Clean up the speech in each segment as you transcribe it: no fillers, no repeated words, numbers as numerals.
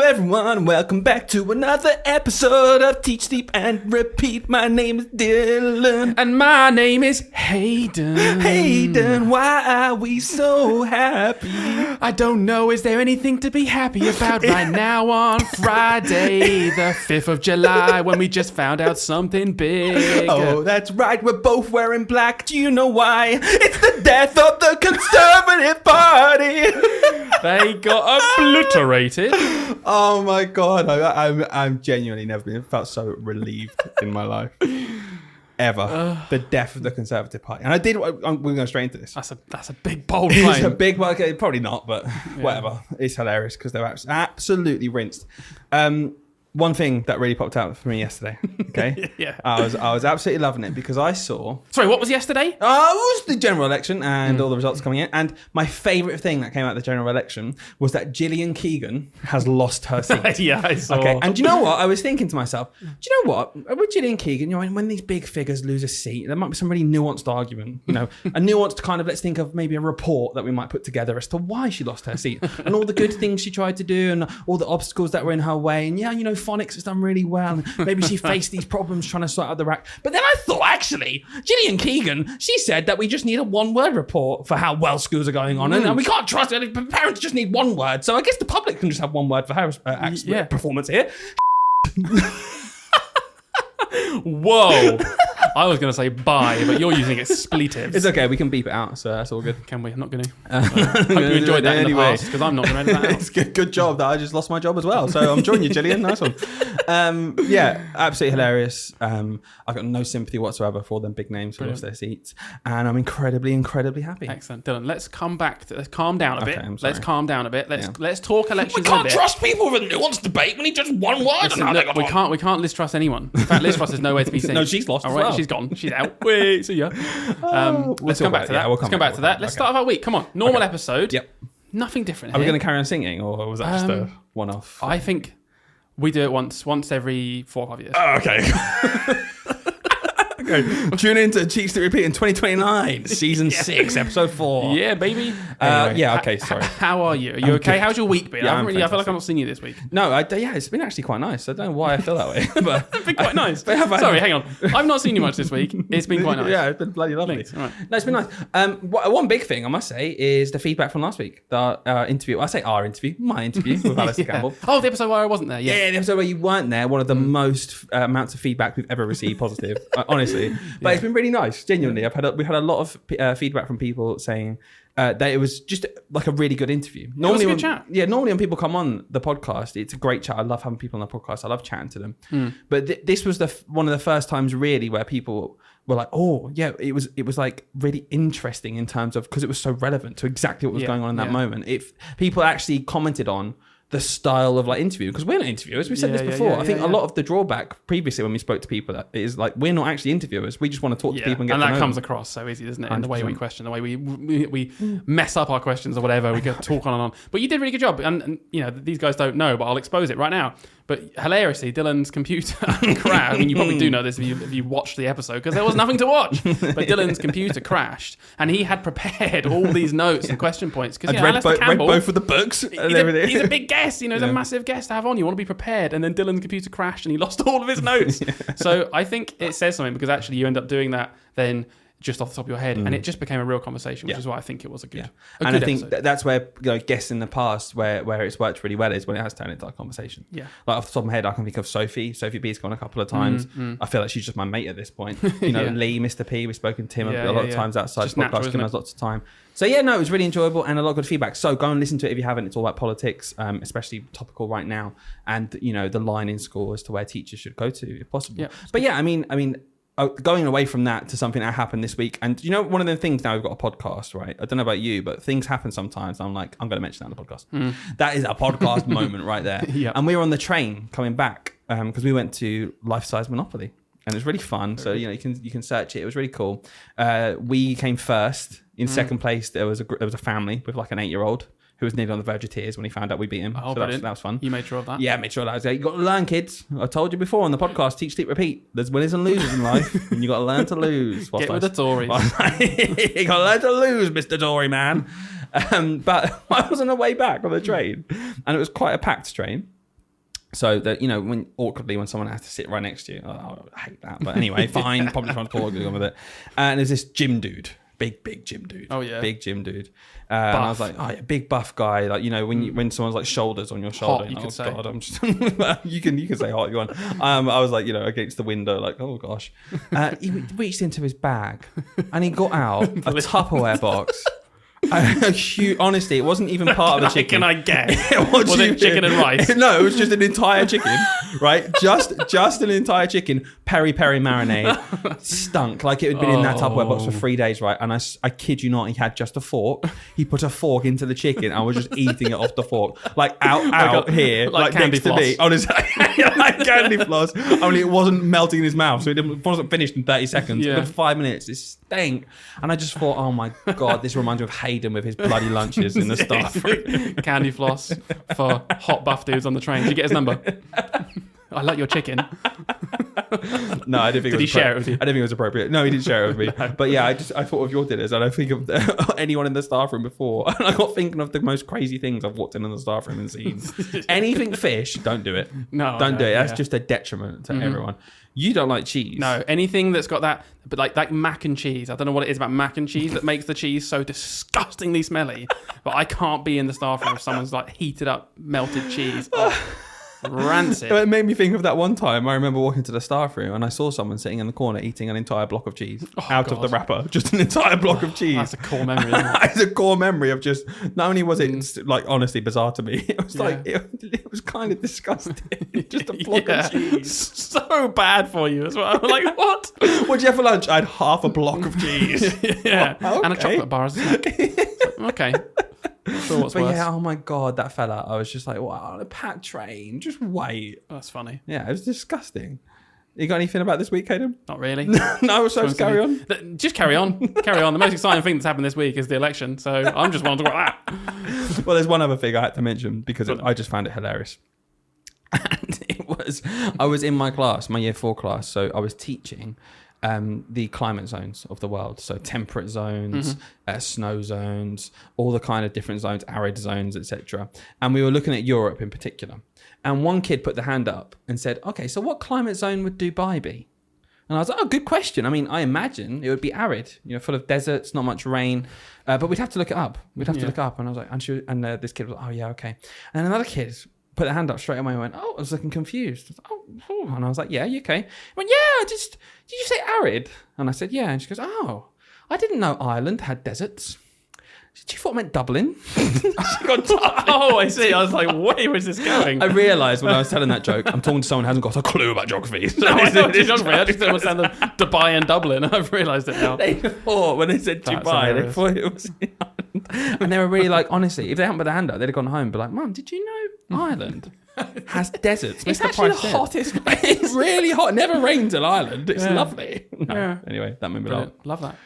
everyone, welcome back to another episode of Teach, Sleep and Repeat. My name is Dylan. And my name is Hayden. Hayden, why are we so happy? I don't know, is there anything to be happy about right now on Friday, the 5th of July, when we just found out something big? Oh, that's right, we're both wearing black. Do you know why? It's the death of the Conservative Party. They got obliterated. Oh my God, I'm genuinely never felt so relieved in my life. Ever. The death of the Conservative Party. And we're going straight into this. That's a big bold claim. It's a big one. Okay, probably not, but whatever. It's hilarious because they're absolutely rinsed. One thing that really popped out for me yesterday, okay? Yeah. I was absolutely loving it because I saw... Sorry, what was yesterday? It was the general election and all the results coming in. And my favourite thing that came out of the general election was that Gillian Keegan has lost her seat. Yeah, I saw. Okay, and do you know what? I was thinking to myself, do you know what? With Gillian Keegan, you know, when these big figures lose a seat, there might be some really nuanced argument, you know, a nuanced kind of, let's think of maybe a report that we might put together as to why she lost her seat and all the good things she tried to do and all the obstacles that were in her way. And yeah, you know, phonics has done really well. And maybe she faced these problems trying to sort out the rack. But then I thought, actually, Gillian Keegan, she said that we just need a one-word report for how well schools are going on. And we can't trust it. Parents just need one word. So I guess the public can just have one word for her performance here. Whoa. I was going to say bye, but you're using expletives. It's okay. We can beep it out, so that's all good. Can we? I'm not going to. Hope you enjoyed that in the past, because I'm not going to edit that out. It's good job that I just lost my job as well. So I'm joining you, Gillian. Nice one. Yeah, absolutely hilarious. I've got no sympathy whatsoever for them big names who lost their seats. And I'm incredibly happy. Excellent. Dylan, let's calm down a bit. Okay, I'm sorry. Let's calm down a bit. Let's talk elections We can't a bit. trust people with a nuanced debate. We need just one word. Listen, look, we can't Liz Truss anyone. In fact, Liz Truss is nowhere to be seen. No, she's lost All as right, well. She's gone. She's out. Wait, see ya. Let's come back to that. Let's come back to that. Let's start off our week. Come on. Normal episode. Yep. Nothing different Are here. we going to carry on singing, or was that just a one-off? I think we do it once every 4 or 5 years. Oh, okay. Okay. Tune in to Cheats to Repeat in 2029, season 6, episode 4. Yeah, baby. Anyway, yeah, okay, sorry. How are you? Are you okay? Good. How's your week been? Yeah, I feel like fantastic. I've not seen you this week. No, it's been actually quite nice. I don't know why I feel that way. But It's been quite nice. But Sorry, hang on. I've not seen you much this week. It's been quite nice. Yeah, it's been bloody lovely. Thanks. All right. No, it's been nice. One big thing I must say is the feedback from last week. The interview. I say our interview, my interview with Alistair Campbell. Oh, the episode where I wasn't there. Yeah, the episode where you weren't there. One of the most amounts of feedback we've ever received, positive, honestly. But it's been really nice. Genuinely, we've had a lot of feedback from people saying that it was just like a really good interview. Normally, it was a good chat. Yeah, normally when people come on the podcast, it's a great chat. I love having people on the podcast. I love chatting to them. But this was one of the first times really where people were like, oh yeah, it was like really interesting in terms of, because it was so relevant to exactly what was going on in that moment. If people actually commented on the style of like interview, because we're not interviewers. We've said this before. I think a lot of the drawback previously when we spoke to people is like, we're not actually interviewers. We just want to talk to people and get to know that comes them. across so easy, doesn't it? 100%. In the way we question, the way we mess up our questions or whatever. We go talk on and on. But you did a really good job. And you know, these guys don't know, but I'll expose it right now. But hilariously, Dylan's computer crashed. I mean, you probably do know this if you watched the episode, because there was nothing to watch. But Dylan's computer crashed, and he had prepared all these notes and question points. Because I'd read both of the books and everything. He's a big guest, you know, he's a massive guest to have on. You want to be prepared. And then Dylan's computer crashed, and he lost all of his notes. So I think it says something, because actually you end up doing that then just off the top of your head, and it just became a real conversation, which is why I think it was a good and I think episode. that's where, you know, guests in the past where it's worked really well is when it has turned into a conversation. Yeah. Like off the top of my head, I can think of Sophie B's gone a couple of times. I feel like she's just my mate at this point. You know, Lee, Mr. P, we've spoken to him a lot of times outside Just the podcast, natural, giving us lots of time. So yeah, no, it was really enjoyable and a lot of good feedback. So go and listen to it if you haven't. It's all about politics, especially topical right now, and you know, the line in school as to where teachers should go to if possible. Yeah, but yeah, I mean, going away from that to something that happened this week, and you know, one of the things now, we've got a podcast, right? I don't know about you, but things happen sometimes. I'm like, I'm going to mention that on the podcast. That is a podcast moment right there. And we were on the train coming back because we went to Life Size Monopoly, and it was really fun. So you know, you can search it. It was really cool. We came first. In second place, there was a family with like an 8-year-old who was nearly on the verge of tears when he found out we beat him. Oh, so that was fun. You made sure of that? Yeah, I made sure that was there. You got to learn, kids. I told you before on the podcast, Teach, Sleep, Repeat. There's winners and losers in life, and you got to learn to lose. Get with the Tories. You got to learn to lose, Mr. Tory man. But I was on the way back on the train, and it was quite a packed train. So that, you know, when awkwardly when someone has to sit right next to you, I hate that. But anyway, fine, public transport, good on with it. And there's this gym dude, big gym dude. Oh yeah, big gym dude. And I was like, oh yeah, big buff guy. Like, you know, when someone's like shoulders on your shoulder, hot, you could say. God, I'm just you can say hot if you want. I was like, you know, against the window, like, oh gosh. He reached into his bag and he got out a Tupperware box. Honestly, it wasn't even part of the chicken. Can I guess? Was it chicken and rice? No, it was just an entire chicken, right? Just an entire chicken, peri marinade, stunk like it had been in that Tupperware box for 3 days, right? And I kid you not, he had just a fork. He put a fork into the chicken and was just eating it off the fork, like out here, like next to me. Honestly, like candy floss. Only it wasn't melting in his mouth, so it wasn't finished in 30 seconds. Yeah. But 5 minutes, it stank. And I just thought, oh my God, this reminds me of Hayden with his bloody lunches in the staff room. Candy floss for hot buff dudes on the train. Did you get his number? I like your chicken. No, I didn't think. Did he share it with you? I didn't think it was appropriate. No, he didn't share it with me. No. But yeah, I thought of your dinners, and I think of anyone in the staff room before, and I got thinking of the most crazy things I've walked in the staff room and seen. Anything fish, don't do it. No, don't do it. That's just a detriment to everyone. You don't like cheese. No, anything that's got that, but like mac and cheese. I don't know what it is about mac and cheese that makes the cheese so disgustingly smelly. But I can't be in the staff room if someone's like heated up melted cheese. Oh, rancid. It made me think of that one time. I remember walking to the staff room and I saw someone sitting in the corner eating an entire block of cheese out of the wrapper. Just an entire block of cheese. That's a core memory. Isn't it? It's a core memory of just, not only was it like honestly bizarre to me, it was like it was kind of disgusting. Just a block of cheese. So bad for you as well. I'm like, what? What'd you have for lunch? I had half a block of cheese. Yeah. Oh, okay. And a chocolate bar as a snack. Okay. Not sure what's worse. Yeah, oh my God, that fella. I was just like, wow, on a packed train. Just wait. That's funny. Yeah, it was disgusting. You got anything about this week, Hayden? Not really. No, so just carry on. Just carry on. Carry on. The most exciting thing that's happened this week is the election. So I'm just wanting to talk about that. Well, there's one other thing I had to mention because I just found it hilarious. And I was in my class, my year 4 class. So I was teaching the climate zones of the world. So temperate zones, snow zones, all the kind of different zones, arid zones, etc. And we were looking at Europe in particular. And one kid put the hand up and said, okay, so what climate zone would Dubai be? And I was like, oh, good question. I mean, I imagine it would be arid, you know, full of deserts, not much rain. But we'd have to look it up. We'd have to look it up. And I was like, this kid was like, oh yeah, okay. And another kid put their hand up straight away and went, oh, I was looking confused. And I was like, yeah, you okay? He went, yeah, did you say arid? And I said, yeah. And she goes, oh, I didn't know Ireland had deserts. She thought I meant Dublin. She got oh, I see. I was like, where was this going? I realised when I was telling that joke, I'm talking to someone who hasn't got a clue about geography. So I know geography. I just don't understand the Dubai and Dublin. I've realised it now. They thought, when they said Dubai, they thought it was in Ireland. And they were really like, honestly, if they hadn't put their hand up, they'd have gone home and be like, Mum, did you know Ireland has deserts? It's actually the hottest place. It's really hot. It never rains in Ireland. It's lovely. No. Yeah. Anyway, that made me laugh. Love that.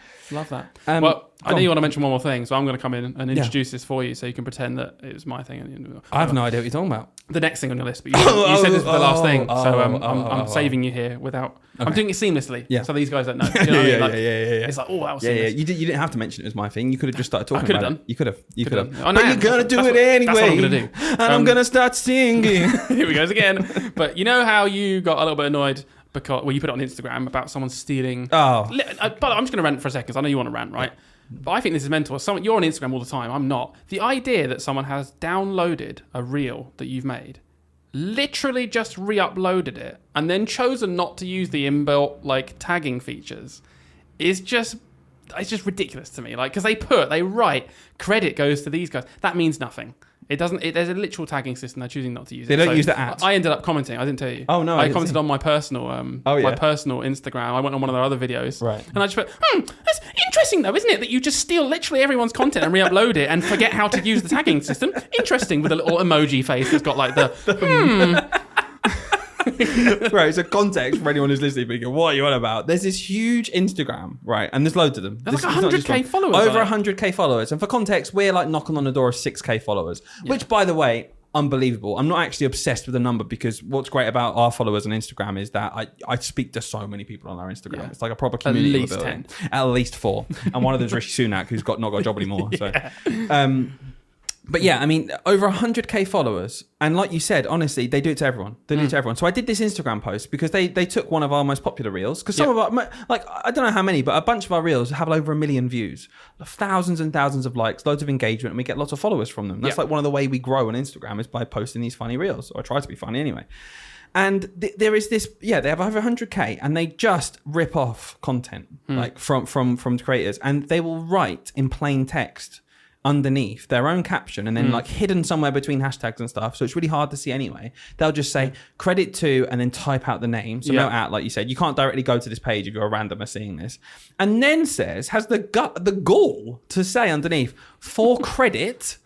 Well, I know you want to mention one more thing, so I'm going to come in and introduce this for you so you can pretend that it was my thing. I have no idea what you're talking about. The next thing on your list, but you said this was the last thing, so I'm saving you here without... Okay. I'm doing it seamlessly, so these guys don't know. You know what I mean? Like, It's like, oh, that was seamless. You didn't have to mention it was my thing. You could have just started talking about it. You could have. Oh, but you're going to do it anyway. That's what I'm going to do. And I'm going to start singing. Here we go again. But you know how you got a little bit annoyed because you put it on Instagram about someone stealing... Oh. But I'm just going to rant for a second. I know you want to rant, right? But I think this is mental. You're on Instagram all the time. I'm not. The idea that someone has downloaded a reel that you've made, literally just re-uploaded it, and then chosen not to use the inbuilt like tagging features is just... It's just ridiculous to me. Like, because they write, credit goes to these guys. That means nothing. It doesn't. There's a literal tagging system. They're choosing not to use it. They don't use the at. I ended up commenting. I didn't tell you. Oh no! I commented on my personal, my personal Instagram. I went on one of their other videos, right? And I just went, that's interesting though, isn't it? That you just steal literally everyone's content and re-upload it and forget how to use the tagging system. Interesting, with a little emoji face that's got like the Right, so context for anyone who's listening thinking, what are you on about? There's this huge Instagram, right? And there's loads of them. There's like 100k followers. Over 100k followers. And for context, we're like knocking on the door of 6k followers, which, by the way, unbelievable. I'm not actually obsessed with the number because what's great about our followers on Instagram is that I speak to so many people on our Instagram. Yeah. It's like a proper community. At least 10. At least 4. And one of them's Rishi Sunak, who's not got a job anymore. So, But yeah, I mean, over 100k followers. And like you said, honestly, they do it to everyone. They do it to everyone. So I did this Instagram post because they took one of our most popular reels. Because some of our, like, I don't know how many, but a bunch of our reels have over 1 million views, thousands and thousands of likes, loads of engagement, and we get lots of followers from them. That's like one of the way we grow on Instagram is by posting these funny reels. Or I try to be funny anyway. And there is this, they have over 100k and they just rip off content like from creators, and they will write in plain text underneath their own caption and then like hidden somewhere between hashtags and stuff, so it's really hard to see anyway. They'll just say credit to and then type out the name, so no at, like you said. You can't directly go to this page if you're a randomer seeing this, and then has the gall to say underneath, for credit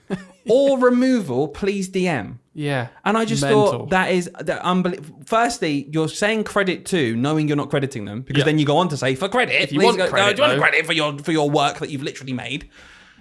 or removal please DM. And I just thought that is unbelievable. Firstly, you're saying credit to knowing you're not crediting them, because then you go on to say for credit, if you want credit, do you want credit for your work that you've literally made.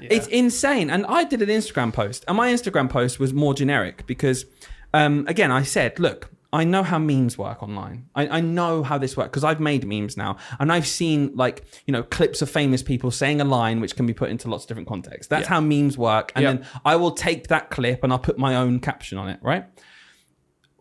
It's insane. And I did an Instagram post, and my Instagram post was more generic because, again, I said, look, I know how memes work online. I know how this works because I've made memes now, and I've seen like, clips of famous people saying a line which can be put into lots of different contexts. That's how memes work. And then I will take that clip and I'll put my own caption on it, right?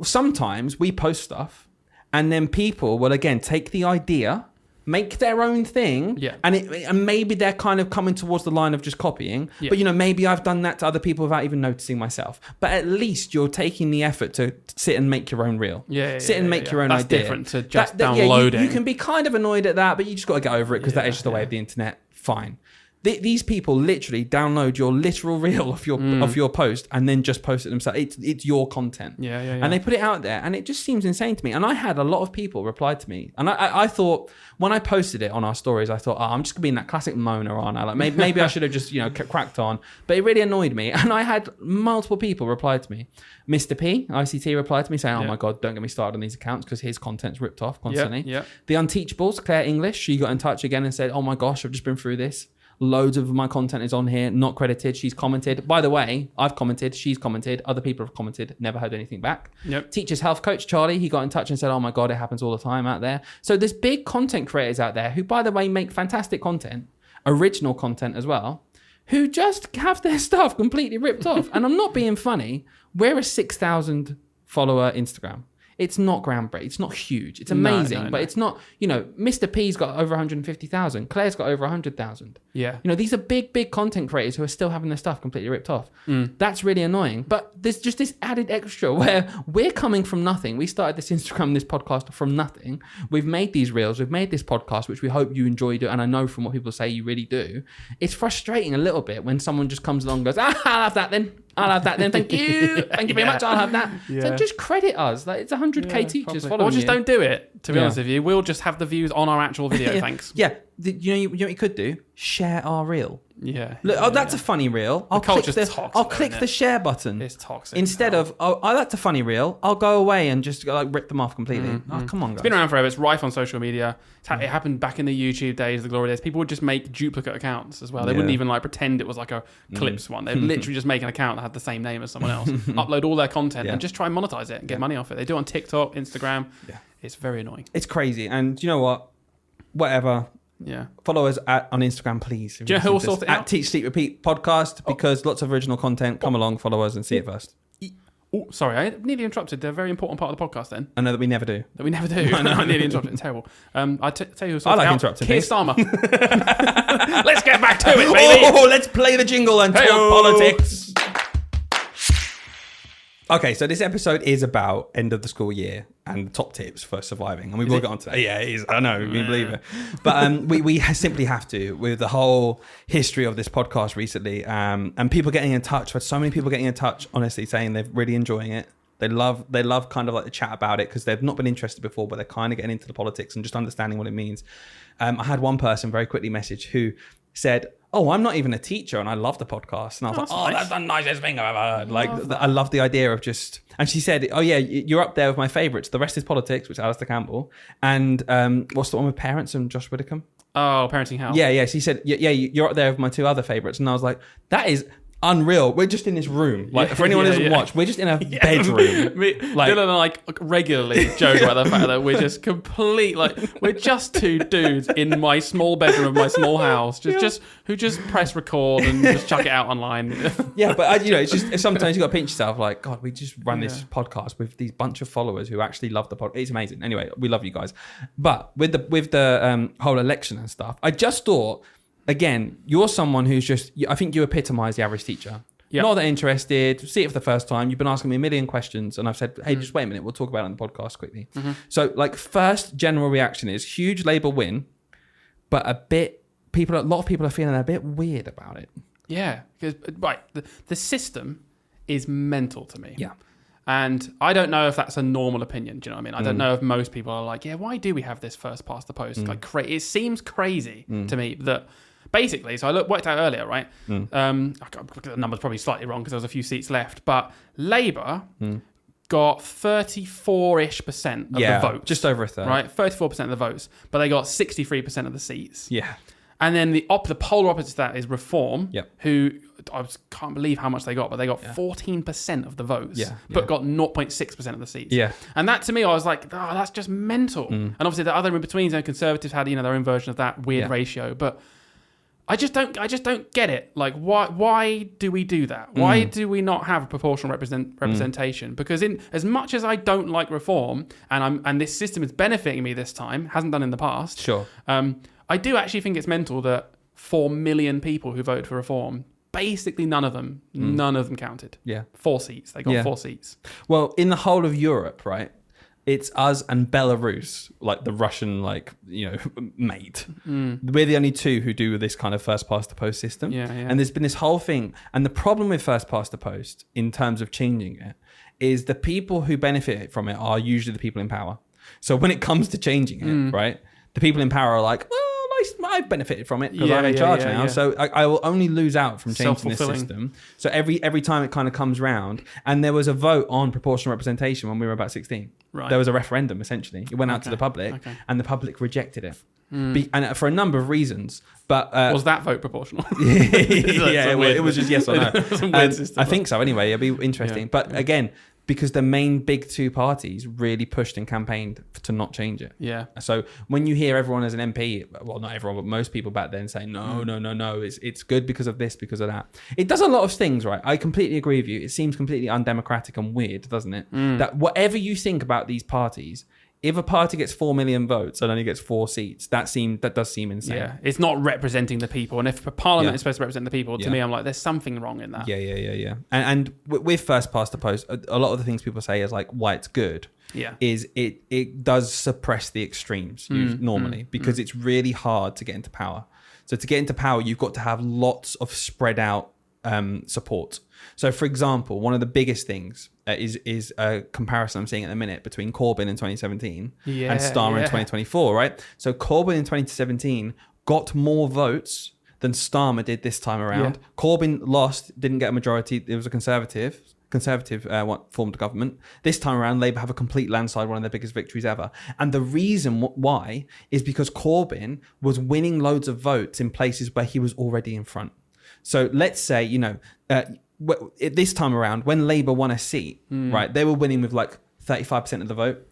Sometimes we post stuff and then people will, again, take the idea, make their own thing, and maybe they're kind of coming towards the line of just copying, but maybe I've done that to other people without even noticing myself. But at least you're taking the effort to sit and make your own reel, sit and make your own idea. That's different to just downloading. You can be kind of annoyed at that, but you just got to get over it because that is just the way of the internet. Fine. These people literally download your literal reel of your post and then just post it themselves. It's your content. And they put it out there, and it just seems insane to me. And I had a lot of people reply to me, and I thought, when I posted it on our stories, I thought, I'm just gonna be in that classic moaner, aren't I? Like maybe I should have just cracked on. But it really annoyed me, and I had multiple people reply to me. Mr. P, ICT, replied to me saying, oh my God, don't get me started on these accounts because his content's ripped off constantly. The Unteachables, Claire English, she got in touch again and said, oh my gosh, I've just been through this. Loads of my content is on here, not credited. She's commented. By the way, I've commented, she's commented, other people have commented, never heard anything back. Teachers Health Coach Charlie, he got in touch and said, oh my God, it happens all the time out there. So there's big content creators out there who, by the way, make fantastic content, original content as well, who just have their stuff completely ripped off. And I'm not being funny. We're a 6,000 follower Instagram. It's not groundbreaking. It's not huge. It's amazing, but it's not, Mr. P's got over 150,000. Claire's got over 100,000. These are big content creators who are still having their stuff completely ripped off. That's really annoying. But there's just this added extra where we're coming from nothing. We started this Instagram, this podcast from nothing. We've made these reels. We've made this podcast, which we hope you enjoy. And I know from what people say, you really do. It's frustrating a little bit when someone just comes along and goes, I'll have that then. I'll have that then. Thank you. Thank you very much. I'll have that. So just credit us. Like, it's 100k teachers following or just don't do it, to be honest with you. We'll just have the views on our actual video, thanks. You know what you could do? Share our reel. Look, that's a funny reel. I'll click the share button. It's toxic. Instead of, that's a funny reel. I'll go away and just rip them off completely. Come on, guys. It's been around forever. It's rife on social media. It happened back in the YouTube days, the glory days. People would just make duplicate accounts as well. They wouldn't even pretend it was like a Clips one. They'd literally just make an account that had the same name as someone else, upload all their content and just try and monetize it and get money off it. They do it on TikTok, Instagram. It's very annoying. It's crazy. And you know what? Whatever. Follow us on Instagram, please. Do you know who will sort it out? At Teach, Sleep, Repeat podcast, because lots of original content. Come along, follow us and see it first. Oh, sorry, I nearly interrupted. They're a very important part of the podcast then. I know that we never do. I know, I nearly interrupted. Terrible. I tell you who I like interrupting. Keir Starmer. Let's get back to it, baby. Let's play the jingle and talk politics. Okay, so this episode is about end of the school year and top tips for surviving. And we've all got onto that. Yeah, it is. I know, you can believe it. But we simply have to, with the whole history of this podcast recently, and people getting in touch. With so many people getting in touch, honestly, saying they're really enjoying it. They love kind of like the chat about it because they've not been interested before, but they're kind of getting into the politics and just understanding what it means. I had one person very quickly message who said, I'm not even a teacher and I love the podcast. And I was like, that's the nicest thing I've ever heard. Like, I love the idea of just... And she said, you're up there with my favourites. The Rest is Politics, which is Alistair Campbell. And what's the one with Parents and Josh Widdicombe? Oh, Parenting How. Yeah. She said, you're up there with my two other favourites. And I was like, that is... unreal. We're just in this room. Like, for anyone who doesn't watch, we're just in a bedroom. Dylan and I regularly joke about the fact that we're just we're just two dudes in my small bedroom of my small house, who just press record and just chuck it out online. Yeah, but it's just sometimes you got to pinch yourself. Like, God, we just run this podcast with these bunch of followers who actually love the podcast. It's amazing. Anyway, we love you guys. But with the whole election and stuff, I just thought, again, you're someone who's I think you epitomise the average teacher. Yep. Not that interested, see it for the first time. You've been asking me a million questions and I've said, hey, just wait a minute, we'll talk about it on the podcast quickly. Mm-hmm. So, first general reaction is huge Labour win, but a lot of people are feeling a bit weird about it. Yeah, because, the system is mental to me. Yeah. And I don't know if that's a normal opinion. Do you know what I mean? I don't know if most people are like, yeah, why do we have this first past the post? It seems crazy to me that basically, so I worked out earlier, right? The number's probably slightly wrong because there was a few seats left, but Labour got 34-ish% of the votes. Just over a third. Right? 34% of the votes, but they got 63% of the seats. Yeah. And then the polar opposite to that is Reform, who I can't believe how much they got, but they got 14% of the votes, but got 0.6% of the seats. Yeah. And that to me, I was like, that's just mental. And obviously the other in betweens, Conservatives had their own version of that weird ratio, but I just don't get it. Like, why do we do that? Why do we not have a proportional representation? Because as much as I don't like Reform, and this system is benefiting me this time, hasn't done in the past. Sure. I do actually think it's mental that 4 million people who voted for Reform, basically none of them counted. Yeah. 4 seats. They got 4 seats. Well, in the whole of Europe, right, it's us and Belarus, like the Russian, mate. We're the only two who do this kind of first past the post system. Yeah. And there's been this whole thing. And the problem with first past the post, in terms of changing it, is the people who benefit from it are usually the people in power. So when it comes to changing it, right, the people in power are like, well, I've benefited from it because I'm in charge now. Yeah. So I will only lose out from changing this system. So every time it kind of comes round, and there was a vote on proportional representation when we were about 16. Right. There was a referendum, essentially. It went out to the public, and the public rejected it. And for a number of reasons. But was that vote proportional? It was just yes or no. Weird system, I think so anyway. It'll be interesting. But again, because the main big two parties really pushed and campaigned to not change it. Yeah. So when you hear everyone as an MP, well, not everyone, but most people back then saying, no, it's good because of this, because of that. It does a lot of things, right? I completely agree with you. It seems completely undemocratic and weird, doesn't it? That whatever you think about these parties, if a party gets 4 million votes and only gets 4 seats, that does seem insane. Yeah, it's not representing the people. And if a parliament is supposed to represent the people, to me, I'm like, there's something wrong in that. Yeah. And with first past the post, a lot of the things people say is like why it's good. Yeah, is it does suppress the extremes normally because it's really hard to get into power. So to get into power, you've got to have lots of spread out support. So, for example, one of the biggest things is a comparison I'm seeing at the minute between Corbyn in 2017 and Starmer in 2024, right? So Corbyn in 2017 got more votes than Starmer did this time around. Yeah. Corbyn lost, didn't get a majority. It was a Conservative formed government. This time around, Labour have a complete landslide, one of their biggest victories ever. And the reason why is because Corbyn was winning loads of votes in places where he was already in front. So let's say, this time around, when Labour won a seat, right, they were winning with 35% of the vote.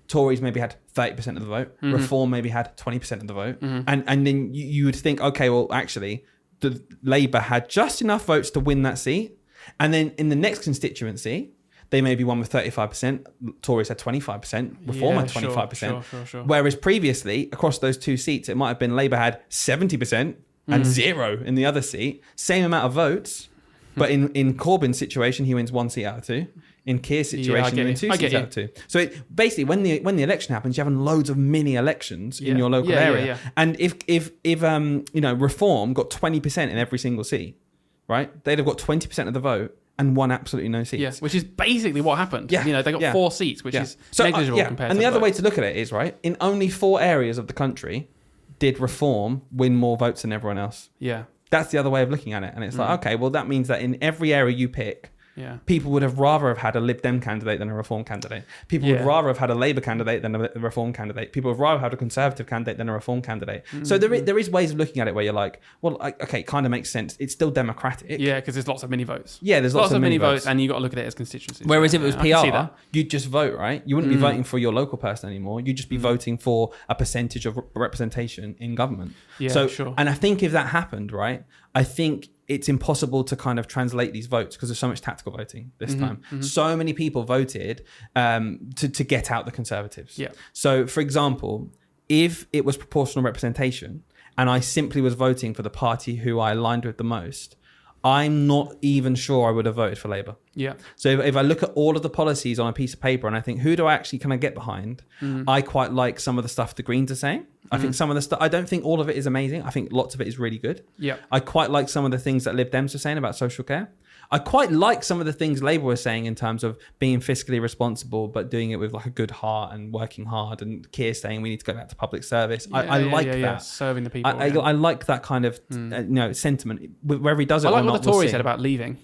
Tories maybe had 30% of the vote. Reform maybe had 20% of the vote. And then you would think, okay, well, actually, the Labour had just enough votes to win that seat. And then in the next constituency, they maybe won with 35%. Tories had 25%. Reform had 25%. Sure. Whereas previously, across those 2 seats, it might have been Labour had 70% and 0 in the other seat. Same amount of votes. But in Corbyn's situation, he wins 1 seat out of 2. In Keir's situation, he wins 2 seats out of 2. So basically, when the election happens, you're having loads of mini elections in your local area. And if Reform got 20% in every single seat, right? They'd have got 20% of the vote and won absolutely no seats. Yeah, which is basically what happened. Yeah. They got 4 seats, which is negligible compared to And the other way to look at it is, right, in only 4 areas of the country did Reform win more votes than everyone else. Yeah. That's the other way of looking at it. And it's like, okay, well, that means that in every area you pick, Yeah. People would have rather have had a Lib Dem candidate than a Reform candidate. People would rather have had a Labour candidate than a Reform candidate. People would rather have had a Conservative candidate than a Reform candidate. So there is ways of looking at it where you're like, well, okay, it kind of makes sense. It's still democratic. Yeah, because there's lots of mini votes. Yeah, there's lots of mini votes. And you got to look at it as constituencies. Whereas if it was PR, you'd just vote, right? You wouldn't be voting for your local person anymore. You'd just be voting for a percentage of representation in government. Yeah, so, sure. And I think if that happened, right, I think it's impossible to kind of translate these votes because there's so much tactical voting this time. So many people voted to get out the Conservatives. Yeah. So, for example, if it was proportional representation and I simply was voting for the party who I aligned with the most, I'm not even sure I would have voted for Labour. Yeah. So if I look at all of the policies on a piece of paper and I think, who do I actually kind of get behind? I quite like some of the stuff the Greens are saying. I think some of the stuff, I don't think all of it is amazing. I think lots of it is really good. Yeah. I quite like some of the things that Lib Dems are saying about social care. I quite like some of the things Labour was saying in terms of being fiscally responsible, but doing it with like a good heart and working hard. And Keir saying we need to go back to public service. I like that. Yeah. Serving the people. I like that kind of sentiment. Whether he does it I or like not, what the Tories said about leaving.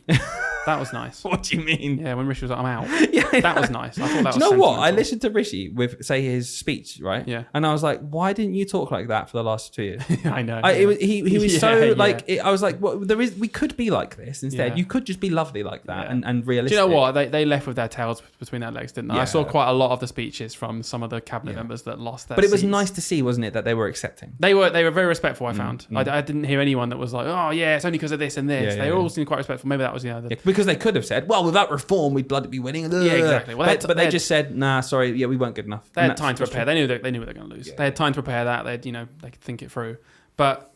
That was nice. What do you mean? Yeah, when Rishi was like, I'm out. Yeah, that was nice. I thought that was do you know what? I sentimental. listened to Rishi with say his speech, right? Yeah. And I was like, why didn't you talk like that for the last 2 years? I know. He was so like, yeah. I was like, well, we could be like this instead. Yeah. You could just be lovely like that Yeah. and realistic. Do you know what? They left with their tails between their legs, didn't they? Yeah. I saw quite a lot of the speeches from some of the cabinet members that lost their But it was seats. nice to see, wasn't it, that they were accepting. They were very respectful, I found. I didn't hear anyone that was like, oh, yeah, it's only because of this and this. They all seemed quite respectful. Maybe that was, Because they could have said, well, without reform, we'd bloody be winning. Yeah, exactly. Well, but they just said, nah, sorry, yeah, we weren't good enough. They had time to prepare. They knew what they were going to lose. Yeah. They had time to prepare that. They could think it through. But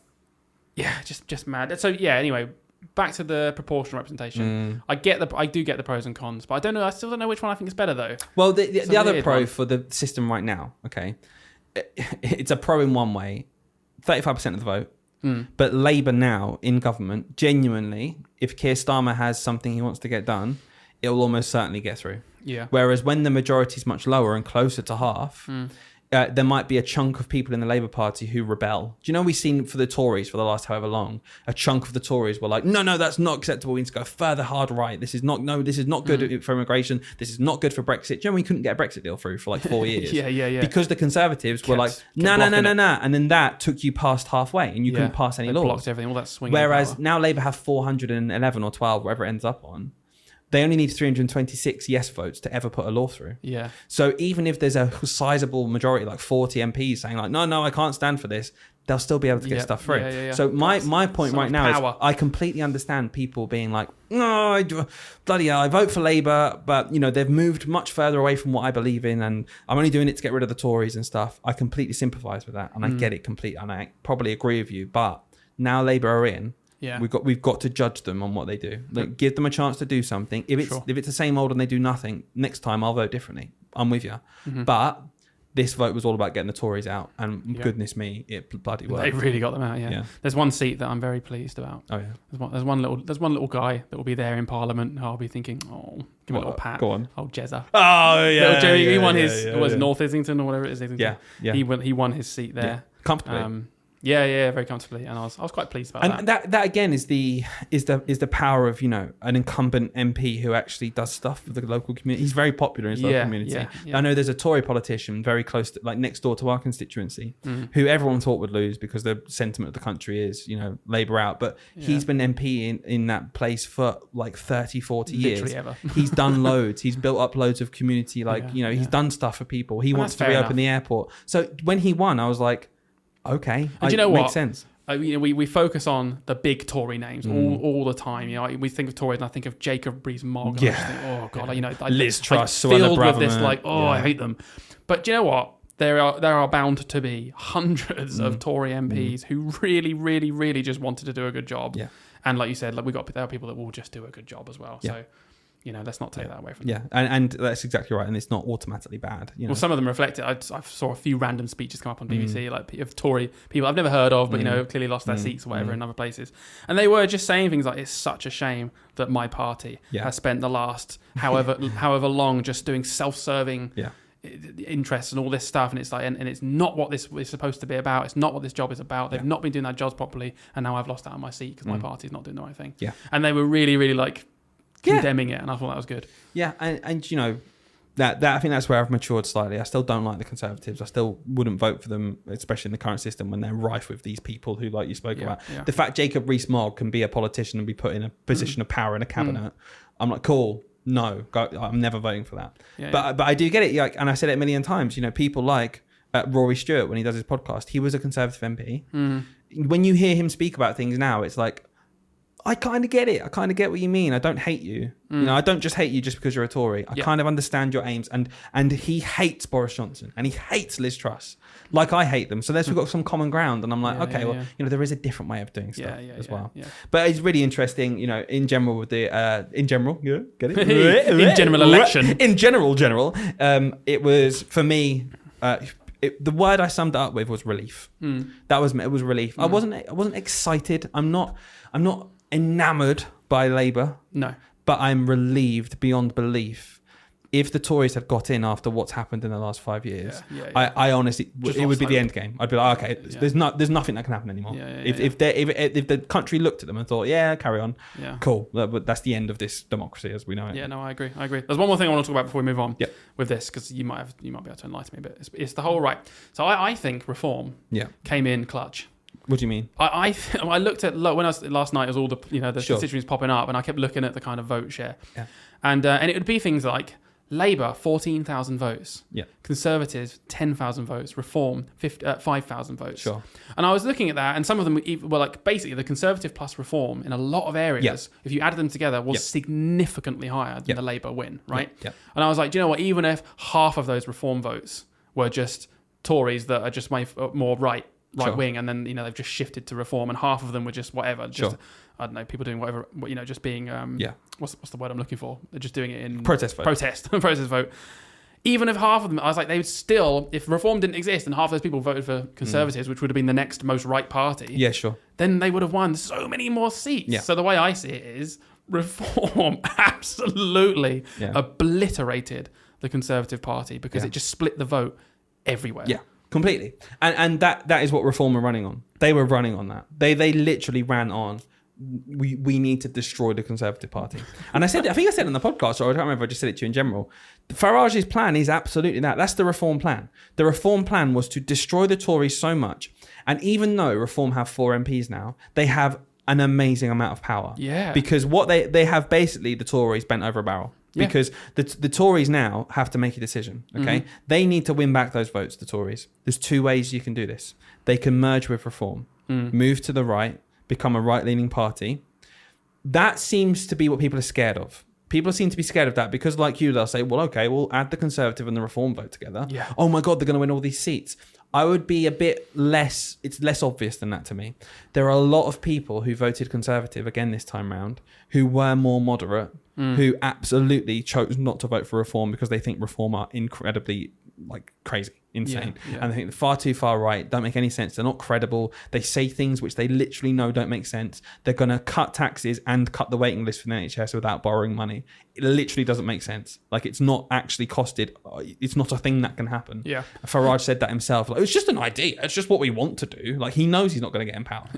yeah, just mad. So yeah, anyway, back to the proportional representation. I do get the pros and cons, but I don't know. I still don't know which one I think is better though. Well, the other pro one. for the system right now, okay, it's a pro in one way, 35% of the vote. But Labour now in government, genuinely, if Keir Starmer has something he wants to get done, it will almost certainly get through. Yeah. Whereas when the majority is much lower and closer to half, there might be a chunk of people in the Labour Party who rebel. Do you know we've seen for the Tories for the last however long, a chunk of the Tories were like, no, that's not acceptable. We need to go further hard right. This is not good for immigration. This is not good for Brexit. Do you know we couldn't get a Brexit deal through for like 4 years? Yeah. Because the Conservatives were like, no. And then that took you past halfway and you couldn't pass any laws. Blocked everything, all that swinging Whereas power. now Labour have 411 or 12, wherever it ends up on. They only need 326 yes votes to ever put a law through. Yeah. So even if there's a sizable majority, like 40 MPs saying like, no, I can't stand for this, they'll still be able to get stuff through. Yeah. So my point so right now power. is I completely understand people being like, no, bloody hell, I vote for Labour, but they've moved much further away from what I believe in and I'm only doing it to get rid of the Tories and stuff. I completely sympathise with that and I get it completely and I probably agree with you. But now Labour are in. Yeah. We've got to judge them on what they do. Like, give them a chance to do something. If it's the same old and they do nothing, next time I'll vote differently. I'm with you. But this vote was all about getting the Tories out, and goodness me, it bloody worked. They really got them out. Yeah. There's one seat that I'm very pleased about. Oh yeah. There's one little guy that will be there in Parliament. I'll be thinking, give him a little pat. Go on. Oh, Jezza. Oh yeah. Little Jerry, he won his. It was North Islington or whatever it is. Islington. Yeah. He won his seat there Comfortably. Yeah, very comfortably, and I was quite pleased about and that again is the power of an incumbent MP who actually does stuff for the local community. He's very popular in his local community. Yeah. I know there's a Tory politician very close to, like next door to our constituency, who everyone thought would lose because the sentiment of the country is Labour out, but he's been MP in that place for like 30-40 years. Literally ever. He's done loads. He's built up loads of community. He's done stuff for people. He wants to reopen the airport. So when he won, I was like, okay, and you know what? Makes sense. We focus on the big Tory names all the time. We think of Tories, and I think of Jacob Rees-Mogg. Oh god, Liz Truss, filled with this I hate them. But do you know what? There are bound to be hundreds of Tory MPs who really, really, really just wanted to do a good job. Yeah. And like you said, there are people that will just do a good job as well. Yeah. So. Let's not take that away from them. Yeah, and that's exactly right, and it's not automatically bad. Well, some of them reflect it. I saw a few random speeches come up on BBC, like of Tory people I've never heard of, but clearly lost their seats or whatever in other places, and they were just saying things like, "It's such a shame that my party has spent the last however long just doing self-serving." Interests and all this stuff, and it's like, and it's not what this is supposed to be about. It's not what this job is about. They've not been doing that job properly, and now I've lost out on my seat because my party's not doing the right thing. Yeah, and they were really, really like condemning it, and I thought that was good. Yeah, and you know, that I think that's where I've matured slightly. I still don't like the Conservatives. I still wouldn't vote for them, especially in the current system when they're rife with these people who, like you spoke about. The fact Jacob Rees-Mogg can be a politician and be put in a position of power in a cabinet, I'm like, cool. No, I'm never voting for that. But I do get it. Like, and I said it a million times. You know, people like Rory Stewart, when he does his podcast, he was a Conservative MP. When you hear him speak about things now, it's like, I kind of get it. I kind of get what you mean. I don't hate you. You know, I don't just hate you just because you're a Tory. I kind of understand your aims. And he hates Boris Johnson and he hates Liz Truss, like I hate them. So we've got some common ground. And I'm like, well, you know, there is a different way of doing stuff as well. But it's really interesting, you know, in general with the in general, get it? In general election. In general, it was for me. The word I summed it up with was relief. It was relief. I wasn't excited. I'm not enamored by Labour. No. But I'm relieved beyond belief. If the Tories had got in after what's happened in the last 5 years, I honestly, it would be the end game. I'd be like, okay, there's nothing that can happen anymore. If the country looked at them and thought, carry on, cool, but that's the end of this democracy as we know it. Yeah, no, I agree. There's one more thing I want to talk about before we move on with this, because you might be able to enlighten me a bit. It's the whole right. So I think reform came in clutch. What do you mean? I looked at when I was last night. It was all the constituencies popping up, and I kept looking at the kind of vote share, and it would be things like Labour 14,000 votes, Conservatives 10,000 votes, Reform 5,000 votes. Sure. And I was looking at that, and some of them were like basically the Conservative plus Reform in a lot of areas, if you added them together, was significantly higher than the Labour win, right? And I was like, do you know what? Even if half of those Reform votes were just Tories that are just more right wing, and then they've just shifted to Reform, and half of them were just whatever, just I don't know, people doing whatever, just being what's the word I'm looking for? They're just doing it in protest vote. Even if half of them, I was like, they would still, if Reform didn't exist and half of those people voted for Conservatives, which would have been the next most right party, then they would have won so many more seats. So the way I see it is Reform absolutely obliterated the Conservative Party because it just split the vote everywhere. Completely. And that is what Reform were running on. They were running on that. They literally ran on, we need to destroy the Conservative Party. And I think I said it on the podcast, or I don't remember if I just said it to you in general. Farage's plan is absolutely that. That's the Reform plan. The Reform plan was to destroy the Tories so much. And even though Reform have 4 MPs now, they have an amazing amount of power. Because what they have basically the Tories bent over a barrel. Because the Tories now have to make a decision, okay? They need to win back those votes, the Tories. There's 2 ways you can do this. They can merge with Reform, move to the right, become a right-leaning party. That seems to be what people are scared of. People seem to be scared of that because, like you, they'll say, well, okay, we'll add the Conservative and the Reform vote together. Oh my God, they're going to win all these seats. I would be a bit less, it's less obvious than that to me. There are a lot of people who voted Conservative again this time round who were more moderate, who absolutely chose not to vote for Reform because they think Reform are incredibly crazy, insane. And they think they're far too far right, don't make any sense. They're not credible. They say things which they literally know don't make sense. They're going to cut taxes and cut the waiting list for the NHS without borrowing money. It literally doesn't make sense. It's not actually costed. It's not a thing that can happen. Farage said that himself. It's just an idea. It's just what we want to do. He knows he's not going to get in power.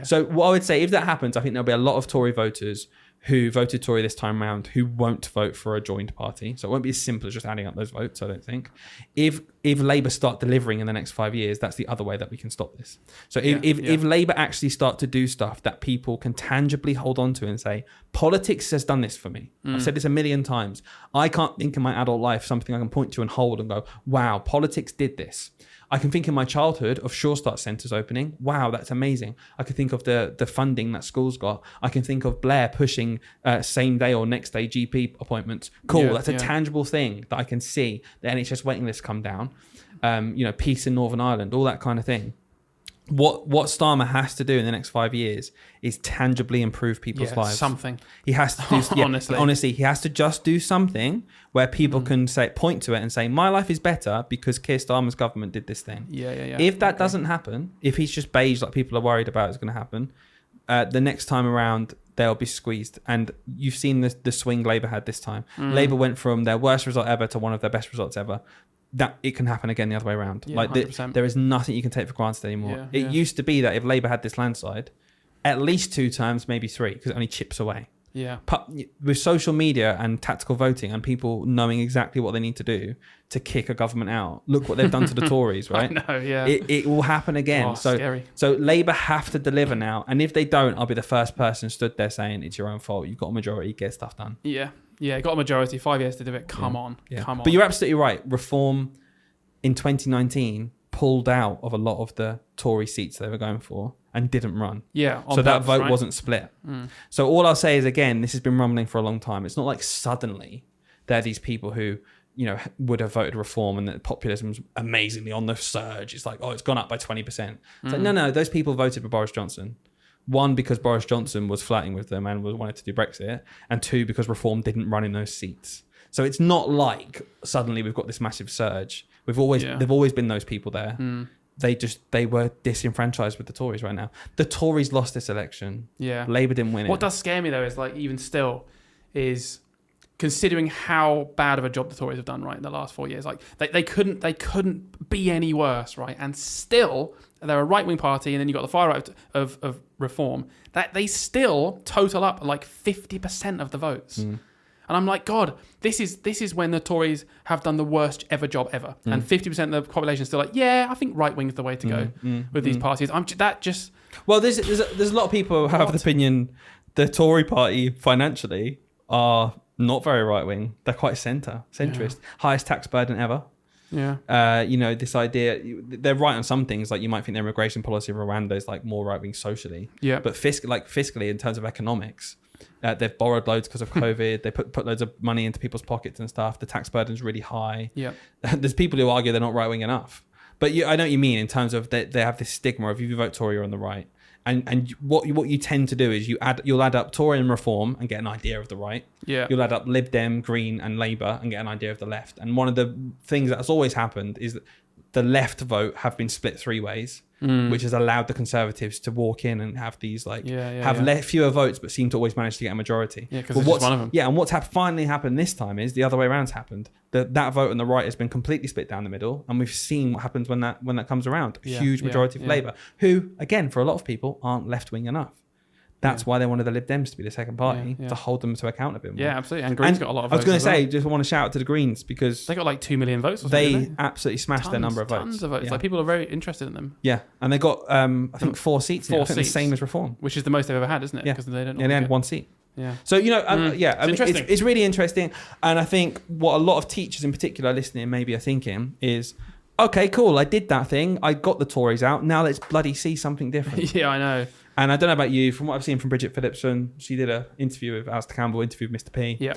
So what I would say, if that happens, I think there'll be a lot of Tory voters who voted Tory this time round who won't vote for a joined party. So it won't be as simple as just adding up those votes, I don't think. If Labour start delivering in the next 5 years, that's the other way that we can stop this. So if Labour actually start to do stuff that people can tangibly hold on to and say, politics has done this for me. I've said this a million times. I can't think in my adult life something I can point to and hold and go, wow, politics did this. I can think in my childhood of Sure Start centres opening. Wow, that's amazing. I can think of the funding that schools got. I can think of Blair pushing same day or next day GP appointments. Cool, that's a tangible thing that I can see. The NHS waiting list come down. Peace in Northern Ireland, all that kind of thing. What Starmer has to do in the next 5 years is tangibly improve people's lives. Something. He has to do honestly, he has to just do something where people can point to it and say, my life is better because Keir Starmer's government did this thing. If that doesn't happen, if he's just beige like people are worried about is going to happen, the next time around they'll be squeezed. And you've seen the swing Labour had this time. Labour went from their worst result ever to one of their best results ever. That it can happen again the other way around. There is nothing you can take for granted anymore. It used to be that if Labour had this landslide, at least 2 times, maybe 3, because it only chips away. Yeah. With social media and tactical voting and people knowing exactly what they need to do to kick a government out. Look what they've done to the Tories, right? I know, yeah. It will happen again. Oh, scary. So Labour have to deliver now. And if they don't, I'll be the first person stood there saying it's your own fault. You've got a majority, get stuff done. Yeah. Yeah, got a majority, 5 years to do it. Come on. Come on. But you're absolutely right. Reform in 2019 pulled out of a lot of the Tory seats they were going for and didn't run. Yeah. So that vote wasn't split. So all I'll say is, again, this has been rumbling for a long time. It's not like suddenly there are these people who, you know, would have voted Reform and that populism's amazingly on the surge. It's like, oh, it's gone up by 20%. It's like, no, those people voted for Boris Johnson. One, because Boris Johnson was flirting with them and wanted to do Brexit. And two, because Reform didn't run in those seats. So it's not like suddenly we've got this massive surge. They've always been those people there. They were disenfranchised with the Tories right now. The Tories lost this election. Yeah. Labour didn't win it. What does scare me though is like even still is considering how bad of a job the Tories have done right in the last 4 years. Like they couldn't be any worse, right? And still they're a right wing party, and then you've got the far right of Reform. That they still total up like 50% of the votes. And I'm like, God, this is when the Tories have done the worst ever job ever. And 50% of the population is still like, yeah, I think right wing is the way to go with these parties. Well, there's a lot of people who have the opinion the Tory party financially are not very right wing. They're quite centrist. Highest tax burden ever. Yeah. This idea, they're right on some things. Like you might think their immigration policy of Rwanda is like more right wing socially. Yeah. But fiscally in terms of economics, they've borrowed loads because of COVID. They put loads of money into people's pockets and stuff. The tax burden's really high. Yeah. There's people who argue they're not right wing enough. But I know what you mean in terms of they have this stigma of if you vote Tory, you're on the right. And what you tend to do is you'll add up Tory and Reform and get an idea of the right. Yeah. You'll add up Lib Dem, Green and Labour and get an idea of the left. And one of the things that's always happened is that the left vote have been split three ways, which has allowed the Conservatives to walk in and have these fewer votes, but seem to always manage to get a majority. Yeah, because it's just one of them. Yeah, and what's finally happened this time is the other way around's happened. That vote on the right has been completely split down the middle, and we've seen what happens when that comes around. A huge majority for Labour, who, again, for a lot of people, aren't left-wing enough. That's why they wanted the Lib Dems to be the second party, to hold them to account a bit more. Yeah, absolutely. And Greens got a lot of votes. I was going to say, just want to shout out to the Greens because they got like 2 million votes or something. They absolutely smashed their number of votes. Tons of votes. Like people are very interested in them. Yeah, and they got I think 4 seats. I think the same as Reform, which is the most they've ever had, isn't it? Because they don't. They had 1 seat. Yeah. So it's really interesting, and I think what a lot of teachers in particular listening maybe are thinking is, okay, cool, I did that thing, I got the Tories out. Now let's bloody see something different. Yeah, I know. And I don't know about you, from what I've seen from Bridget Phillipson, she did an interview with Alistair Campbell, interview with Mr. P. Yeah.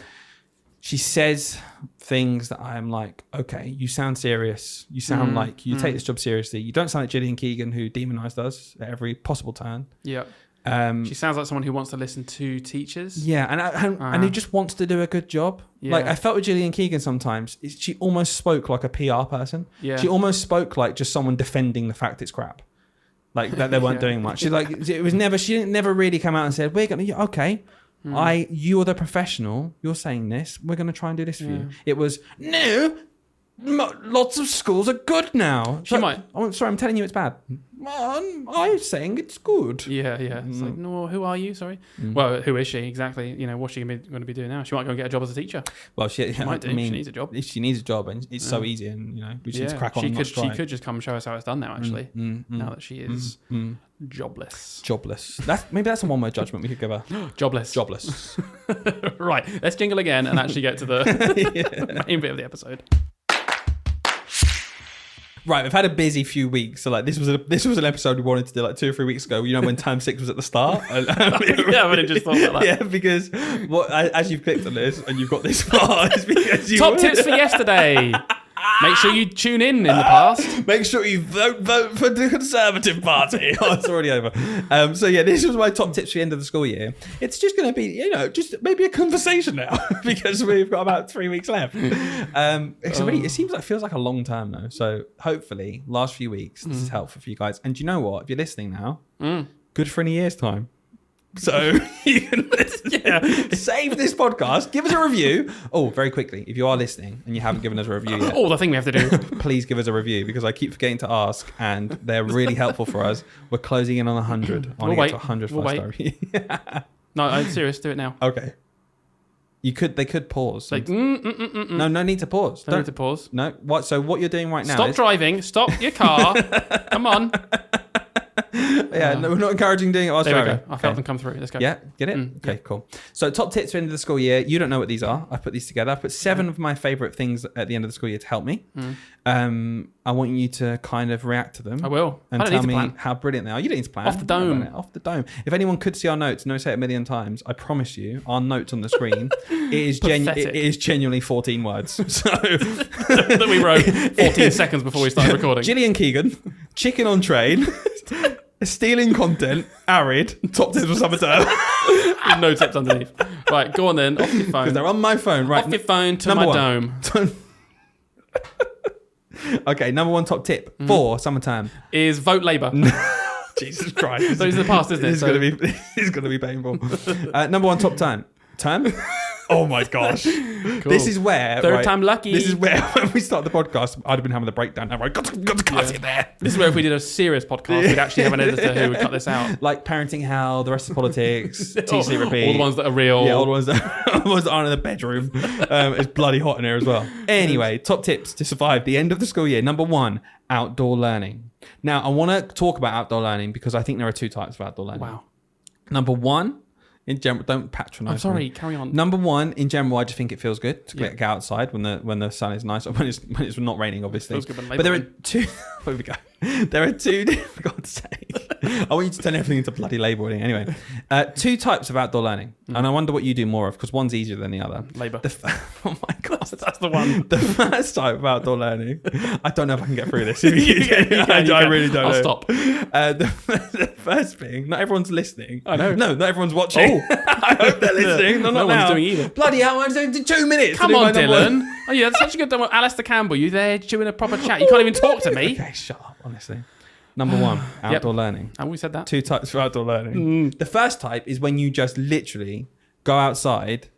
She says things that I am like, okay, you sound serious. You sound like you take this job seriously. You don't sound like Gillian Keegan, who demonised us at every possible turn. Yeah. She sounds like someone who wants to listen to teachers. Yeah, and who just wants to do a good job. Yeah. Like I felt with Gillian Keegan sometimes, she almost spoke like a PR person. Yeah. She almost spoke like just someone defending the fact it's crap. Like that they weren't doing much. She didn't never really come out and said, we're going to, okay, you're the professional, you're saying this, we're going to try and do this for you. It was, no, lots of schools are good now. She might. Oh, sorry, I'm telling you it's bad. I'm saying it's good. Yeah. It's like, no, who are you? Sorry. Well, who is she exactly? You know, what's she going to be doing now? She might go and get a job as a teacher. Well, she might do. She needs a job. She needs a job, and it's so easy, and we just need to crack on. She could just come show us how it's done now. Actually, now that she is jobless. Maybe that's a one-word judgment we could give her. Jobless. Right. Let's jingle again and actually get to the main bit of the episode. Right, we've had a busy few weeks. So like this was an episode we wanted to do like 2 or 3 weeks ago. You know, when term 6 was at the start. Yeah, I really just thought about that. Yeah, because as you've clicked on this and you've got this far, it's because you top tips for yesterday. Make sure you tune in the past. Make sure you vote for the Conservative Party. Oh, it's already over. So yeah, this was my top tips for the end of the school year. It's just going to be, just maybe a conversation now because we've got about 3 weeks left. It feels like a long time though. So hopefully, last few weeks, this is helpful for you guys. And you know what? If you're listening now, good for in a year's time. So you can save this podcast, give us a review. Oh, very quickly, if you are listening and you haven't given us a review yet, the thing we have to do, please give us a review because I keep forgetting to ask, and they're really helpful for us. We're closing in on 100. I want to get to 100 5-star review. No, I'm serious. Do it now. Okay. They could pause. Like, No need to pause. Don't need to pause. No. What? So what you're doing right now? Stop driving. Stop your car. Come on. Yeah, no, we're not encouraging doing it whilst There we driving. go. I felt them come through. Let's go. Yeah, get it? Okay, cool. So top tips for end of the school year. You don't know what these are. I put these together. I put 7 of my favourite things at the end of the school year to help me. I want you to kind of react to them. I will. And I don't tell need to me plan. how brilliant they are. You don't need to plan. Off the dome. Off the dome. If anyone could see our notes, and I say it a million times, I promise you, our notes on the screen, it is genuinely 14 words. So that we wrote 14 seconds before we started recording. Gillian Keegan, chicken on train, stealing content, arid, top tips for summer term. With no tips underneath. Right, go on then. Off your phone. They're on my phone. Right. Off your phone to Number my one. dome. Okay, number 1 top tip for summertime is vote Labour. Jesus Christ. Those are the past, isn't it? This is going to be painful. Number 1 top term? Oh my gosh. Cool. This is where... Third time lucky. This is where, when we start the podcast, I'd have been having the breakdown. Now, right, got to cut it there. This is where if we did a serious podcast, we'd actually have an editor who would cut this out. Like Parenting Hell, the rest of politics, TC Repeat. All the ones that are real. Yeah, all the ones that aren't in the bedroom. It's bloody hot in here as well. Anyway, top tips to survive the end of the school year. Number 1, outdoor learning. Now, I want to talk about outdoor learning because I think there are 2 types of outdoor learning. Wow. Number 1, in general, don't patronise. I'm sorry, me. carry on. Number 1, in general, I just think it feels good to get outside when the sun is nice, or when it's not raining, obviously. Feels good when But there are 2. Where we go? There are 2. For God's sake, I want you to turn everything into bloody labelling. Anyway, 2 types of outdoor learning, and I wonder what you do more of because one's easier than the other. Labour. Oh my God, that's the one. The first type of outdoor learning. I don't know if I can get through this. I really don't know. I'll stop. The first thing, not everyone's listening. I know. No, not everyone's watching. I hope they're listening. No one's doing either. Bloody hell, I'm doing 2 minutes. Come on, Dylan. Oh, yeah, that's such a good one. Alistair Campbell, you there doing a proper chat. You can't even talk to me. Okay, shut up, honestly. Number 1, outdoor learning. And we said that. 2 types of outdoor learning. The first type is when you just literally go outside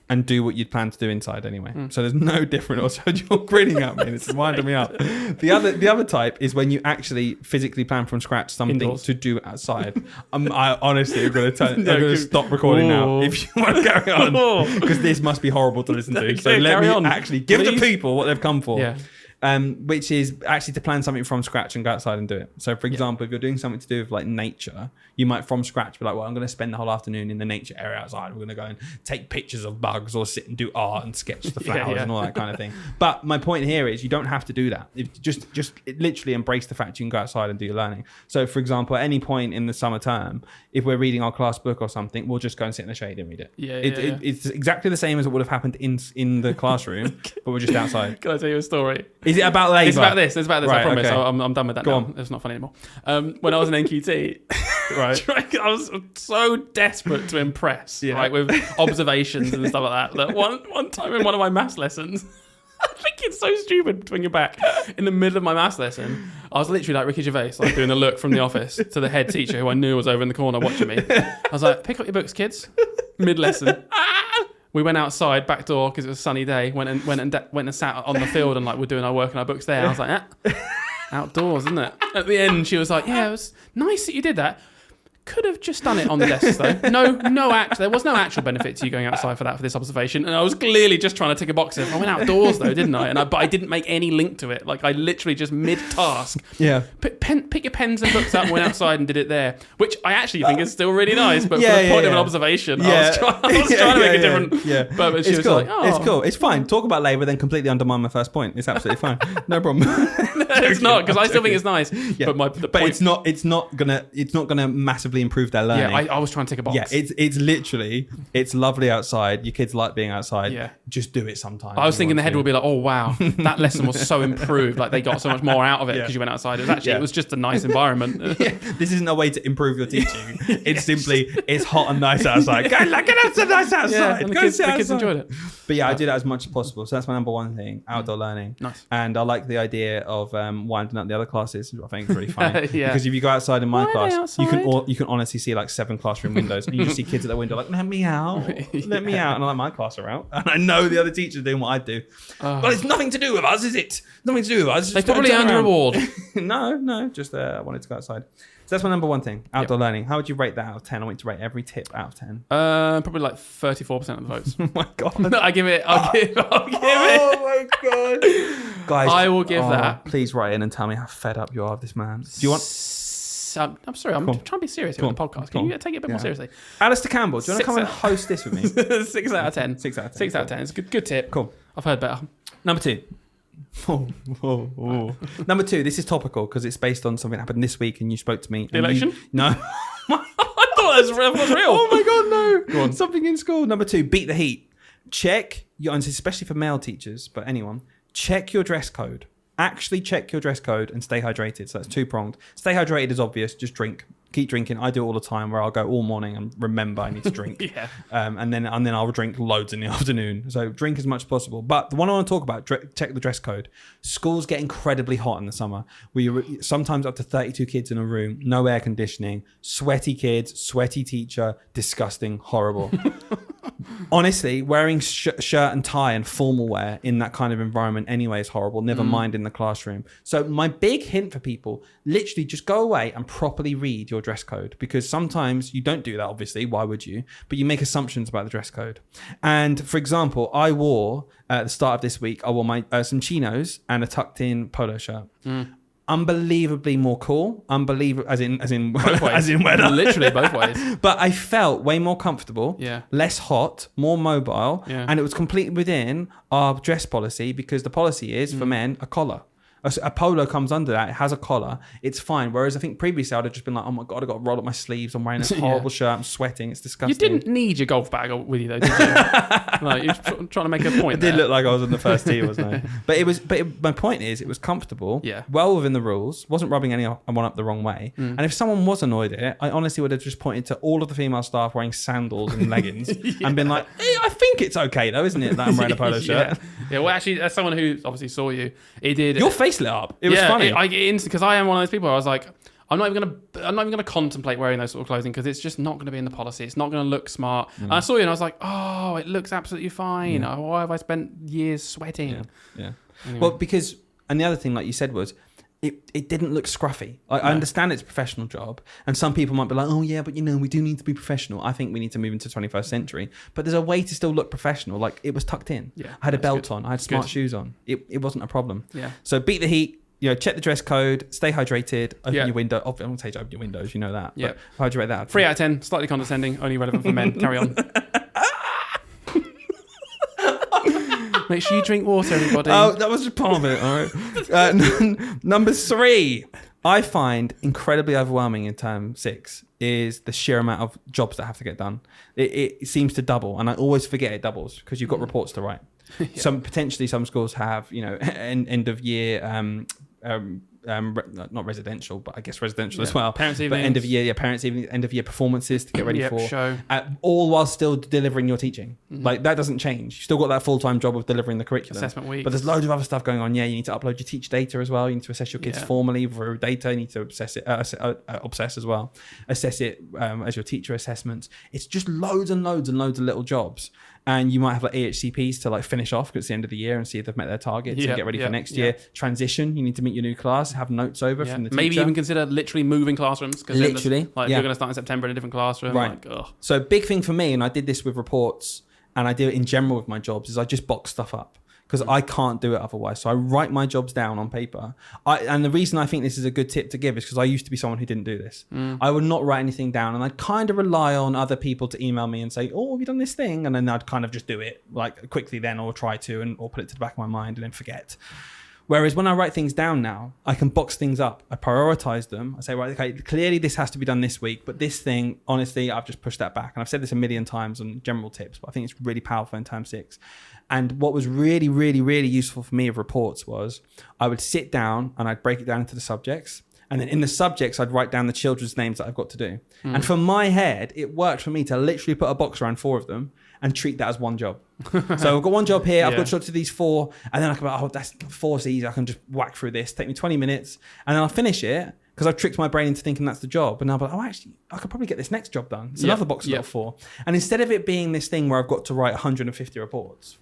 and do what you'd plan to do inside anyway. So there's no different. Also, you're grinning at me and it's winding me up. The other type is when you actually physically plan from scratch something Indoors. to do outside. I honestly am going to stop recording now if you want to carry on because this must be horrible to listen to. So let me actually give the people what they've come for. Yeah. Which is actually to plan something from scratch and go outside and do it. So, for example, if you're doing something to do with like nature, you might from scratch be like, well, I'm going to spend the whole afternoon in the nature area outside. We're going to go and take pictures of bugs or sit and do art and sketch the flowers and all that kind of thing. But my point here is you don't have to do that. Just literally embrace the fact you can go outside and do your learning. So, for example, at any point in the summer term, if we're reading our class book or something, we'll just go and sit in the shade and read it. It's exactly the same as it would have happened in the classroom, but we're just outside. Can I tell you a story? Is it about Labour? It's about this. Right, I promise. Okay. I'm done with that now. It's not funny anymore. When I was in NQT, right, I was so desperate to impress, right, with observations and stuff like that. That one time in one of my maths lessons, I think it's so stupid to bring it back. In the middle of my maths lesson, I was literally like Ricky Gervais, like doing a look from the office to the head teacher who I knew was over in the corner watching me. I was like, pick up your books, kids. Mid-lesson. We went outside, back door, because it was a sunny day. Went and sat on the field and like we're doing our work and our books there. I was like, outdoors, isn't it? At the end, she was like, yeah, it was nice that you did that. Could have just done it on the desks though. There was no actual benefit to you going outside for this observation. And I was clearly just trying to tick a box. I went outdoors though, didn't I? But I didn't make any link to it. Like I literally just mid-task. Yeah. Pick your pens and books up and went outside and did it there. Which I actually think is still really nice. But for the point of an observation, I was trying to make a different... Yeah. But she was cool. like, oh. It's cool. It's fine. Talk about Labour, then completely undermine my first point. It's absolutely fine. No problem. It's not, because I still think it's nice. Yeah. But it's not gonna massively improve their learning. Yeah, I was trying to tick a box. Yeah, it's literally, it's lovely outside. Your kids like being outside. Yeah. Just do it sometimes. I was thinking the head will be like, oh, wow, that lesson was so improved. Like they got so much more out of it because you went outside. It was actually, it was just a nice environment. This isn't a way to improve your teaching. It's simply, it's hot and nice outside. Go out so nice outside. Yeah, and the kids enjoyed it. But I do that as much as possible. So that's my number 1 thing, outdoor learning. Nice. And I like the idea of winding up the other classes, which I think is really funny. Because if you go outside in my class, you can honestly see like 7 classroom windows and you just see kids at the window like, let me out. Let me out. And I'm like, my class are out. And I know the other teachers are doing what I do. But it's nothing to do with us, is it? Nothing to do with us. They probably earned a reward. No, just I wanted to go outside. So that's my number one thing, outdoor learning. How would you rate that out of 10? I want you to rate every tip out of 10. Probably like 34% of the votes. Oh my God. I'll give it. Oh my God. Guys, I will give that. Please write in and tell me how fed up you are of this man. Do you want... I'm sorry, I'm trying to be serious here on the podcast. Can you take it a bit more seriously? Alistair Campbell, do you want to come and host this with me? 6 out of 10. 6 out of 10. 6 out of 10. It's a good tip. Cool. I've heard better. Number 2. Number 2, this is topical because it's based on something that happened this week and you spoke to me. The election? No. I thought that was real. Oh my God, no. Go on. Something in school. Number 2, beat the heat. Check, especially for male teachers, but anyone, check your dress code. Actually check your dress code and stay hydrated. So that's 2-pronged. Stay hydrated is obvious. Just drink. Keep drinking. I do it all the time where I'll go all morning and remember I need to drink. Yeah. And then I'll drink loads in the afternoon. So drink as much as possible. But the one I want to talk about, check the dress code. Schools get incredibly hot in the summer. Sometimes up to 32 kids in a room, no air conditioning, sweaty kids, sweaty teacher, disgusting, horrible. Honestly, wearing shirt and tie and formal wear in that kind of environment anyway is horrible, never mind in the classroom. So my big hint for people, literally just go away and properly read your dress code, because sometimes you don't do that, obviously, why would you? But you make assumptions about the dress code. And for example, I wore, at the start of this week, I wore my some chinos and a tucked in polo shirt. Unbelievably more cool, as in both ways. as in weather, literally both ways. But I felt way more comfortable, less hot, more mobile, and it was completely within our dress policy, because the policy is for men a collar. A polo comes under that. It has a collar. It's fine. Whereas I think previously I'd have just been like, oh my God, I've got to roll up my sleeves. I'm wearing this horrible shirt. I'm sweating. It's disgusting. You didn't need your golf bag with you though, did you? Like, you're trying to make a point. It did look like I was on the first tee, wasn't I? But my point is, it was comfortable. Yeah. Well within the rules. Wasn't rubbing anyone up the wrong way. And if someone was annoyed at it, I honestly would have just pointed to all of the female staff wearing sandals and leggings and been like, hey, I think it's okay though, isn't it, that I'm wearing a polo shirt? Yeah. Well, actually, as someone who obviously saw you, it did. Your face lit up. It was funny. I get into, because I am one of those people where I was like, I'm not even gonna contemplate wearing those sort of clothing, because it's just not gonna be in the policy. It's not gonna look smart. And I saw you and I was like, oh, it looks absolutely fine. Why have I spent years sweating? Yeah. Anyway. Well, because, and the other thing, like you said, was it didn't look scruffy. I understand it's a professional job, and some people might be like, oh yeah, but we do need to be professional. I think we need to move into the 21st century, but there's a way to still look professional. Like, it was tucked in. Yeah, I had a belt on. I had smart shoes on. It wasn't a problem. Yeah. So beat the heat. Check the dress code, stay hydrated, open your window. I won't say to open your windows, you know that. Yeah. How would you rate that? 3 out of 10, slightly condescending, only relevant for men. Carry on. Make sure you drink water, everybody. Oh, that was just part of it. All right. Number 3, I find incredibly overwhelming in term 6 is the sheer amount of jobs that have to get done. It seems to double, and I always forget it doubles because you've got reports to write. Potentially some schools have, end of year, not residential, but I guess residential as well. Parents' evenings. But end of year, parents' evening, end of year performances to get ready for. Show. All while still delivering your teaching. Like, that doesn't change. You still got that full-time job of delivering the curriculum. Assessment week. But there's loads of other stuff going on. Yeah, you need to upload your teach data as well. You need to assess your kids formally through data. You need to obsess as well. Assess it as your teacher assessments. It's just loads and loads and loads of little jobs. And you might have like EHCPs to like finish off because it's the end of the year and see if they've met their targets and get ready for next year. Transition, you need to meet your new class, have notes over from the teacher. Maybe even consider literally moving classrooms. Literally. If you're going to start in September in a different classroom. Right. So big thing for me, and I did this with reports and I do it in general with my jobs, is I just box stuff up. Because I can't do it otherwise. So I write my jobs down on paper. And the reason I think this is a good tip to give is because I used to be someone who didn't do this. I would not write anything down. And I'd kind of rely on other people to email me and say, oh, have you done this thing? And then I'd kind of just do it like quickly then, or try to, or put it to the back of my mind and then forget. Whereas when I write things down now, I can box things up. I prioritize them. I say, right, okay, clearly this has to be done this week, but this thing, honestly, I've just pushed that back. And I've said this a million times on general tips, but I think it's really powerful in term 6. And what was really, really, really useful for me of reports was I would sit down and I'd break it down into the subjects. And then in the subjects, I'd write down the children's names that I've got to do. And from my head, it worked for me to literally put a box around 4 of them and treat that as one job. So I've got one job here, I've got to talk to these 4, and then I can go, that's 4's easy, I can just whack through this, take me 20 minutes, and then I'll finish it, because I've tricked my brain into thinking that's the job. And I'll be like, oh, actually, I could probably get this next job done. It's another box I've got 4. And instead of it being this thing where I've got to write 150 reports,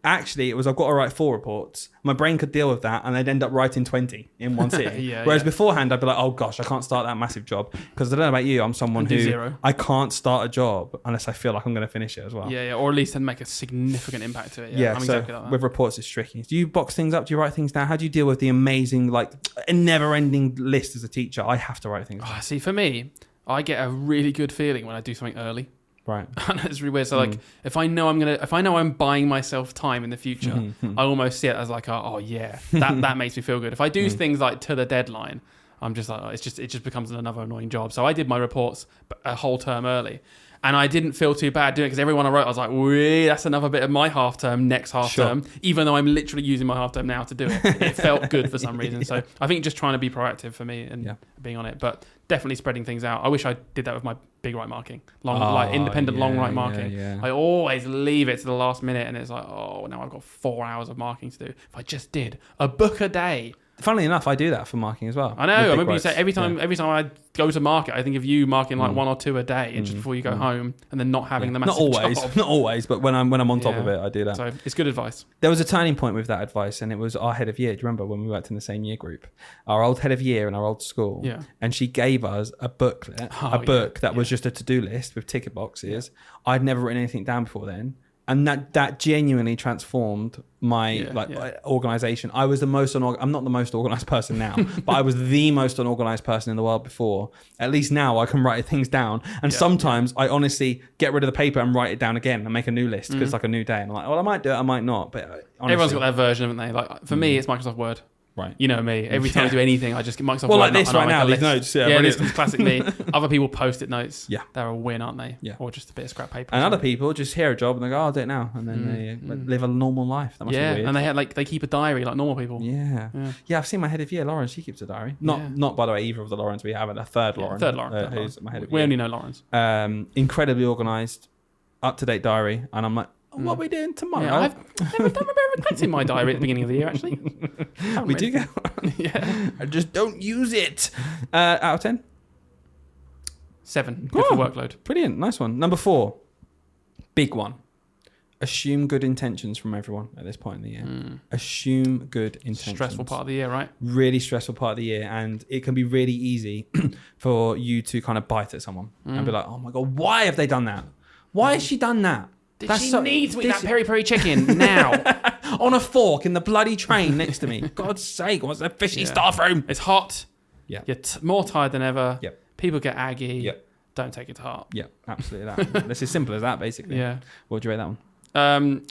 Actually, it was I've got to write 4 reports. My brain could deal with that, and I'd end up writing 20 in one sitting. Whereas beforehand, I'd be like, oh gosh, I can't start that massive job. Because I don't know about you, I'm someone who I can't start a job unless I feel like I'm going to finish it as well. Yeah, or at least then make a significant impact to it. Yeah, I'm so exactly like that. with reports, it's tricky. Do you box things up? Do you write things down? How do you deal with the amazing, like, a never-ending list as a teacher? I have to write things down. See, for me, I get a really good feeling when I do something early. Right. And it's really weird. So like, if I know I'm buying myself time in the future, I almost see it as like, that makes me feel good. If I do things like to the deadline, I'm just like, it just becomes another annoying job. So I did my reports a whole term early, and I didn't feel too bad doing it because everyone I wrote, I was like, that's another bit of my half term next half term, even though I'm literally using my half term now to do it. It felt good for some reason. So I think just trying to be proactive for me and being on it, but definitely spreading things out. I wish I did that with my big right marking, independent long right marking. I always leave it to the last minute, and it's like, now I've got 4 hours of marking to do. If I just did a book a day. Funnily enough, I do that for marking as well. I know. I remember you say every time I go to market, I think of you marking like 1 or 2 a day, and just before you go home, and then not having the massive job. Not always, but when I'm on top of it, I do that. So it's good advice. There was a turning point with that advice, and it was our head of year. Do you remember when we worked in the same year group? Our old head of year in our old school. Yeah. And she gave us a booklet, that was just a to-do list with ticket boxes. I'd never written anything down before then. And that genuinely transformed my organization. I was I'm not the most organized person now, but I was the most unorganized person in the world before. At least now I can write things down. And sometimes I honestly get rid of the paper and write it down again and make a new list because it's like a new day. And I'm like, well, I might do it, I might not. But honestly, everyone's got their version, haven't they? Like for me, it's Microsoft Word. Right. You know me. Every time I do anything, I just get Microsoft Word. Well, like this right now, these notes. Yeah, this is classic me. Other people post-it notes. Yeah. They're a win, aren't they? Yeah. Or just a bit of scrap paper. And other people just hear a job and they go, I'll do it now. And then they live a normal life. That must be weird. And they keep a diary like normal people. Yeah. I've seen my head of year, Lauren. She keeps a diary. Not by the way, either of the Laurens we have, a third Lauren. Third Lauren. Who's my head of year. We only know Laurens. Incredibly organised, up-to-date diary. And I'm like, what are we doing tomorrow? Yeah, I don't remember reflecting my diary at the beginning of the year, actually. We do go. I just don't use it. Out of 10? 7. Good for workload. Brilliant. Nice one. Number 4. Big one. Assume good intentions from everyone at this point in the year. Assume good intentions. Stressful part of the year, right? Really stressful part of the year. And it can be really easy for you to kind of bite at someone and be like, oh my God, why have they done that? Why has she done that? She needs to eat that peri-peri chicken now. On a fork in the bloody train next to me. God's sake, what's that fishy staff room? It's hot. Yeah. You're more tired than ever. Yep. People get aggy. Yep. Don't take it to heart. Yeah, absolutely. That's as simple as that, basically. Yeah. What would you rate that one?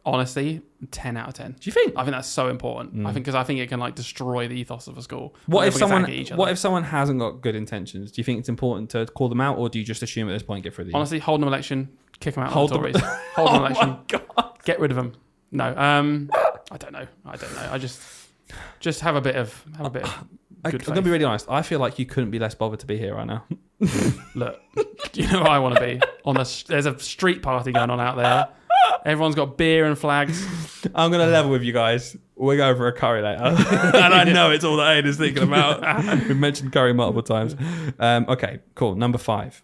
Honestly, 10 out of 10. Do you think? I think that's so important. I think it can like destroy the ethos of a school. What if someone hasn't got good intentions? Do you think it's important to call them out, or do you just assume at this point get through the year? Honestly, hold an election, kick them out of the Tories. Hold an election. My God. Get rid of them. No, I don't know. I just have a bit of good I'm gonna be really honest. I feel like you couldn't be less bothered to be here right now. Look, you know where I want to be. There's a street party going on out there. Everyone's got beer and flags. I'm going to level with you guys. We're going for a curry later. And I know it's all that Aiden is thinking about. We've mentioned curry multiple times. Okay, cool. Number 5.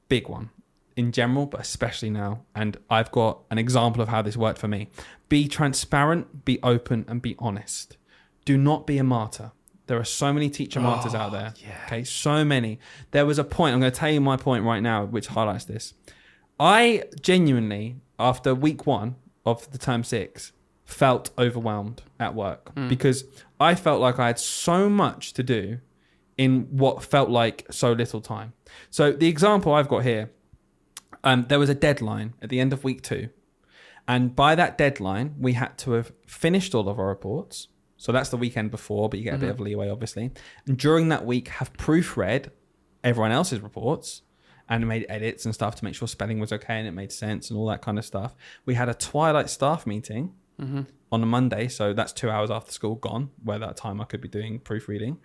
Big one. In general, but especially now. And I've got an example of how this worked for me. Be transparent, be open, and be honest. Do not be a martyr. There are so many teacher martyrs out there. Yeah. Okay, so many. There was a point, I'm going to tell you my point right now, which highlights this. I genuinely, after week 1 of the term 6, felt overwhelmed at work because I felt like I had so much to do in what felt like so little time. So the example I've got here, there was a deadline at the end of week 2. And by that deadline, we had to have finished all of our reports. So that's the weekend before, but you get a bit of leeway, obviously. And during that week, have proofread everyone else's reports and made edits and stuff to make sure spelling was okay and it made sense and all that kind of stuff. We had a twilight staff meeting on a Monday, so that's 2 hours after school gone, where that time I could be doing proofreading.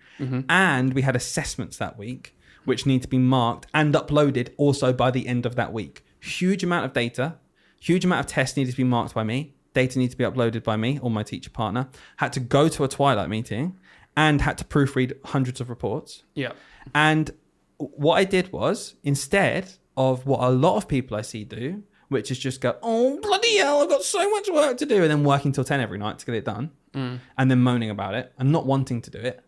And we had assessments that week, which need to be marked and uploaded also by the end of that week. Huge amount of data, huge amount of tests needed to be marked by me. Data needs to be uploaded by me or my teacher partner. Had to go to a twilight meeting and had to proofread hundreds of reports. Yeah. And what I did was, instead of what a lot of people I see do, which is just go, oh, bloody hell, I've got so much work to do, and then working till 10 every night to get it done, and then moaning about it and not wanting to do it,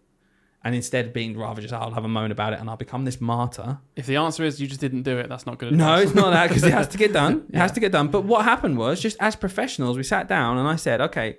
and instead being rather just, I'll have a moan about it and I'll become this martyr. If the answer is you just didn't do it, that's not good advice. No, it's not that, because it has to get done. It has to get done. But what happened was, just as professionals, we sat down and I said, okay,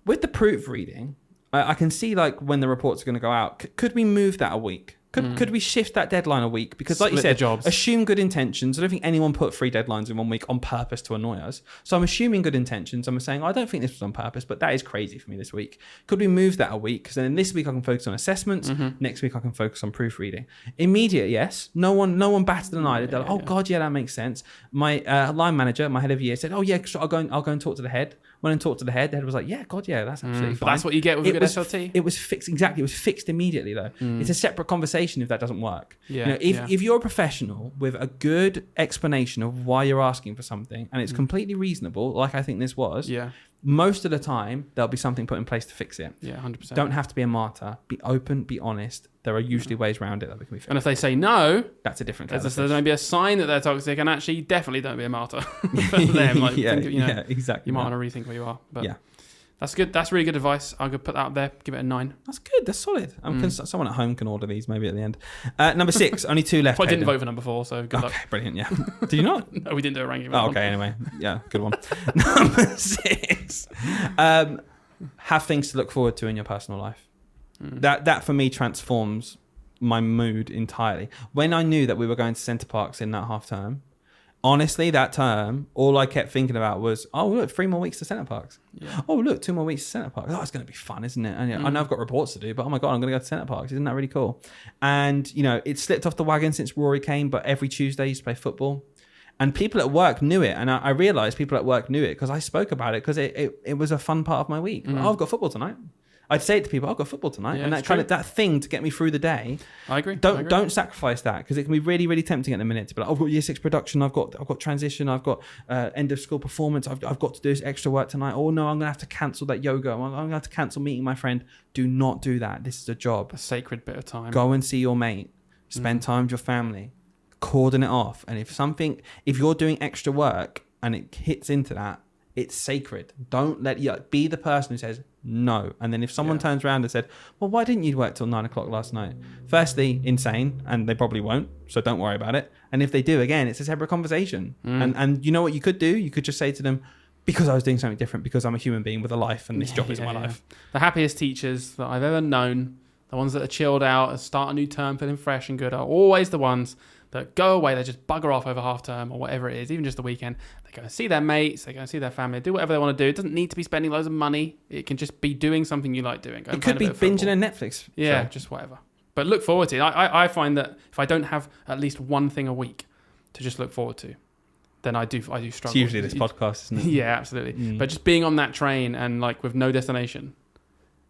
with the proofreading, I can see like when the reports are going to go out, could we move that a week? Could we shift that deadline a week? Because like you said, assume good intentions. I don't think anyone put 3 deadlines in 1 week on purpose to annoy us. So I'm assuming good intentions. I'm saying, I don't think this was on purpose, but that is crazy for me this week. Could we move that a week? Because then this week I can focus on assessments. Next week I can focus on proofreading. Immediate, yes. No one batted an eyelid. They're like, oh God, yeah, that makes sense. My line manager, my head of year said, oh yeah, I'll go and talk to the head. Went and talked to the head. The head was like, yeah, God, yeah, that's absolutely fine. That's what you get with a good SLT. It was fixed. Exactly. It was fixed immediately though. It's a separate conversation if that doesn't work. Yeah, if you're a professional with a good explanation of why you're asking for something and it's completely reasonable, like I think this was, most of the time there'll be something put in place to fix it. Yeah, 100%. Don't have to be a martyr. Be open, be honest. There are usually ways around it that we can be fixed. And if they say no, that's a different case. There's maybe a sign that they're toxic, and actually definitely don't be a martyr for them. Like, exactly. You might want to rethink where you are. But yeah. That's good. That's really good advice. I'm going to put that up there. Give it a 9. That's good. That's solid. Someone at home can order these maybe at the end. Number 6, only 2 left. I didn't vote for number 4, so good luck. Okay, brilliant. Yeah. Did you not? No, we didn't do a ranking. Oh, okay, anyway. Yeah, good one. Number 6. Have things to look forward to in your personal life. That for me transforms my mood entirely. When I knew that we were going to Centre Parks in that half term, honestly, that term, all I kept thinking about was, oh, look, 3 more weeks to Centre Parks. Yeah. Oh, look, 2 more weeks to Centre Parks. Oh, it's going to be fun, isn't it? And I know I've got reports to do, but oh my God, I'm going to go to Centre Parks. Isn't that really cool? And, it slipped off the wagon since Rory came, but every Tuesday I used to play football. And people at work knew it. And I realised people at work knew it because I spoke about it because it was a fun part of my week. Oh, I've got football tonight. I'd say it to people, I've got football tonight. And that thing to get me through the day. I agree. Don't sacrifice that, because it can be really, really tempting at the minute to be like, I've got year 6 production, I've got transition, I've got end of school performance, I've got to do this extra work tonight. Oh no, I'm going to have to cancel that yoga. I'm going to have to cancel meeting my friend. Do not do that. This is a job. A sacred bit of time. Go and see your mate. Spend time with your family. Cordon it off. And if you're doing extra work and it hits into that, it's sacred. Don't be the person who says no. And then if someone turns around and said, well, why didn't you work till 9 o'clock last night? Firstly, insane, and they probably won't, so don't worry about it. And if they do, again, it's a separate conversation. And you know what you could do? You could just say to them, because I was doing something different, because I'm a human being with a life and this job is my life. The happiest teachers that I've ever known, the ones that are chilled out, start a new term feeling fresh and good, are always the ones that go away, they just bugger off over half term or whatever it is, even just the weekend. They go and see their mates, they go and see their family, do whatever they want to do. It doesn't need to be spending loads of money. It can just be doing something you like doing. It could be binging a Netflix. Yeah, just whatever. But look forward to it. I find that if I don't have at least one thing a week to just look forward to, then I do struggle. It's usually this podcast, isn't it? Yeah, absolutely. But just being on that train and like with no destination,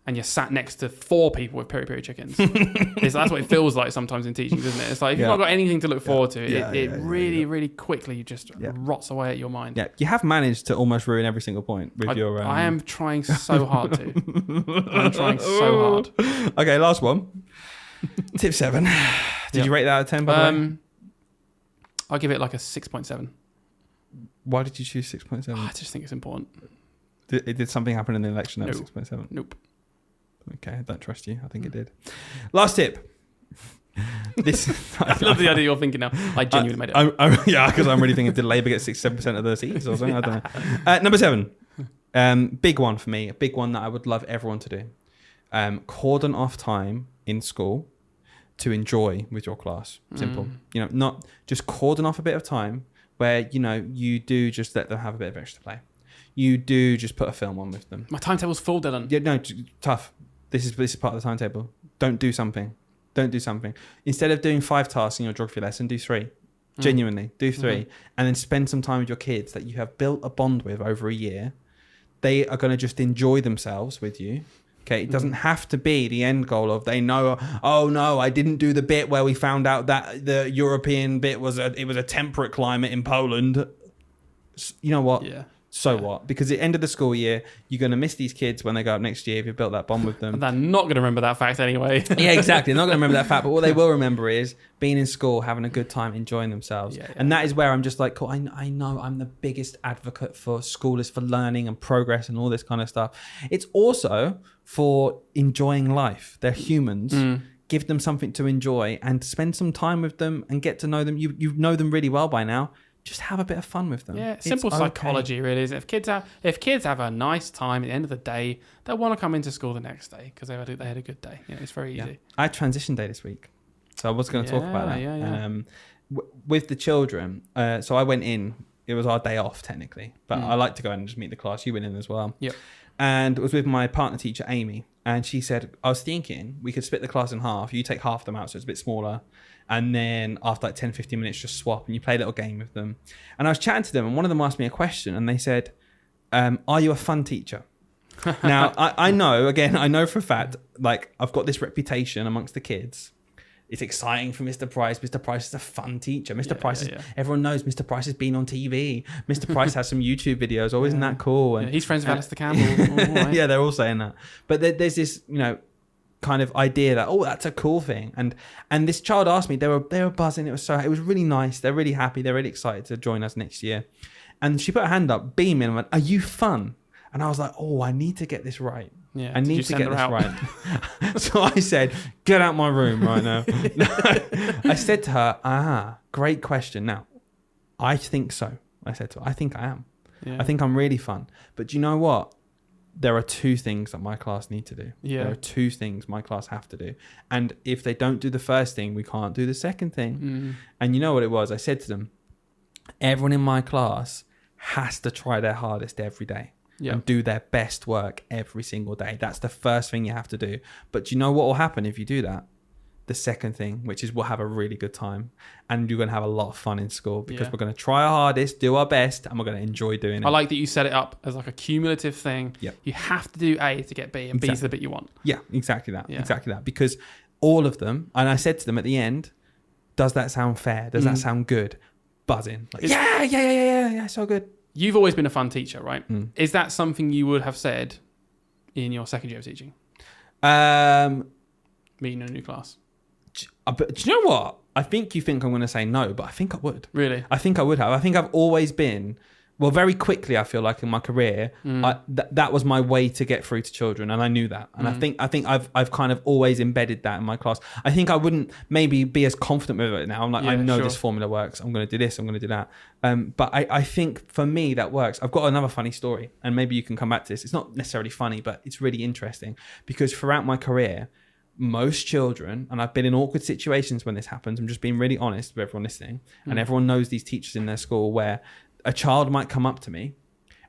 and you're sat next to 4 people with peri-peri chickens. That's what it feels like sometimes in teaching, isn't it? It's like if you've not got anything to look forward to, it really quickly just rots away at your mind. Yeah, you have managed to almost ruin every single point with your... I am trying so hard to. I'm trying so hard. Okay, last one. Tip 7. Did you rate that out of 10, by the way? I'll give it like a 6.7. Why did you choose 6.7? I just think it's important. Did something happen in the election that was 6.7? Nope. Okay, I don't trust you. I think it did. Last tip. I love the idea you're thinking now. I genuinely made it. Yeah, because I'm really thinking, did Labour get 6-7% of the seats or something? I don't know. Number 7. Big one for me. A big one that I would love everyone to do. Cordon off time in school to enjoy with your class. Simple. Not just cordon off a bit of time where, you do just let them have a bit of extra play. You do just put a film on with them. My timetable's full, Dylan. Yeah, no, tough. This is part of the timetable. Don't do something. Instead of doing 5 tasks in your geography lesson, do 3. Genuinely, do 3. And then spend some time with your kids that you have built a bond with over a year. They are going to just enjoy themselves with you. Okay, it doesn't have to be the end goal of they know, oh no, I didn't do the bit where we found out that the European bit was a temperate climate in Poland. You know what? Yeah. So what? Because at the end of the school year, you're going to miss these kids when they go up next year if you've built that bond with them. They're not going to remember that fact anyway. Yeah, exactly. They're not going to remember that fact. But what they will remember is being in school, having a good time, enjoying themselves. Yeah. And that is where I'm just like, cool, I know I'm the biggest advocate for schoolers, for learning and progress and all this kind of stuff. It's also for enjoying life. They're humans. Give them something to enjoy and spend some time with them and get to know them. You know them really well by now. Just have a bit of fun with them. Yeah, simple psychology really is. If kids have a nice time at the end of the day, they'll want to come into school the next day because they had a good day. It's very easy. Yeah. I had transition day this week, so I was going to talk about that. Yeah. With the children, so I went in. It was our day off technically, but I like to go in and just meet the class. You went in as well. Yep. And it was with my partner teacher Amy, and she said, I was thinking we could split the class in half. You take half of them out, so it's a bit smaller. And then after like 10, 15 minutes, just swap and you play a little game with them. And I was chatting to them and one of them asked me a question and they said, are you a fun teacher? Now, I know for a fact, like I've got this reputation amongst the kids. It's exciting for Mr. Price. Mr. Price is a fun teacher. Mr. Price, everyone knows Mr. Price has been on TV. Mr. Price has some YouTube videos. Oh, isn't that cool? And he's friends with Alistair Campbell. Right. Yeah, they're all saying that. But there's this, kind of idea that that's a cool thing, and this child asked me, they were buzzing, it was really nice, they're really happy, they're really excited to join us next year, and she put her hand up beaming and went, are you fun? And I was like, I need to get this right. I need to get this right. So I said, get out my room right now. I said to her, great question. Now I think so. I said to her, I think I am. I think I'm really fun, but do you know what? There are two things that my class need to do. There are two things my class have to do. And if they don't do the first thing, we can't do the second thing. And you know what it was? I said to them, everyone in my class has to try their hardest every day and do their best work every single day. That's the first thing you have to do. But do you know what will happen if you do that? The second thing, which is we'll have a really good time and you're going to have a lot of fun in school because we're going to try our hardest, do our best, and we're going to enjoy doing it. I like that you set it up as like a cumulative thing. You have to do A to get B, and B is the bit you want. Yeah, exactly that. Because all of them, and I said to them at the end, does that sound fair? Does that sound good? Buzzing. Like, yeah, so good. You've always been a fun teacher, right? Is that something you would have said in your second year of teaching? Meeting a new class? But do you know what? I think you think I'm going to say no, but I think I would. Really? I think I would have. I think I've always been, very quickly, I feel like in my career, that was my way to get through to children. And I knew that. And I think I've kind of always embedded that in my class. I think I wouldn't maybe be as confident with it now. I'm like, I know this formula works. I'm going to do this. I'm going to do that. But I think for me, that works. I've got another funny story and maybe you can come back to this. It's not necessarily funny, but it's really interesting because throughout my career, most children, and I've been in awkward situations when this happens, I'm just being really honest with everyone listening, and everyone knows these teachers in their school where a child might come up to me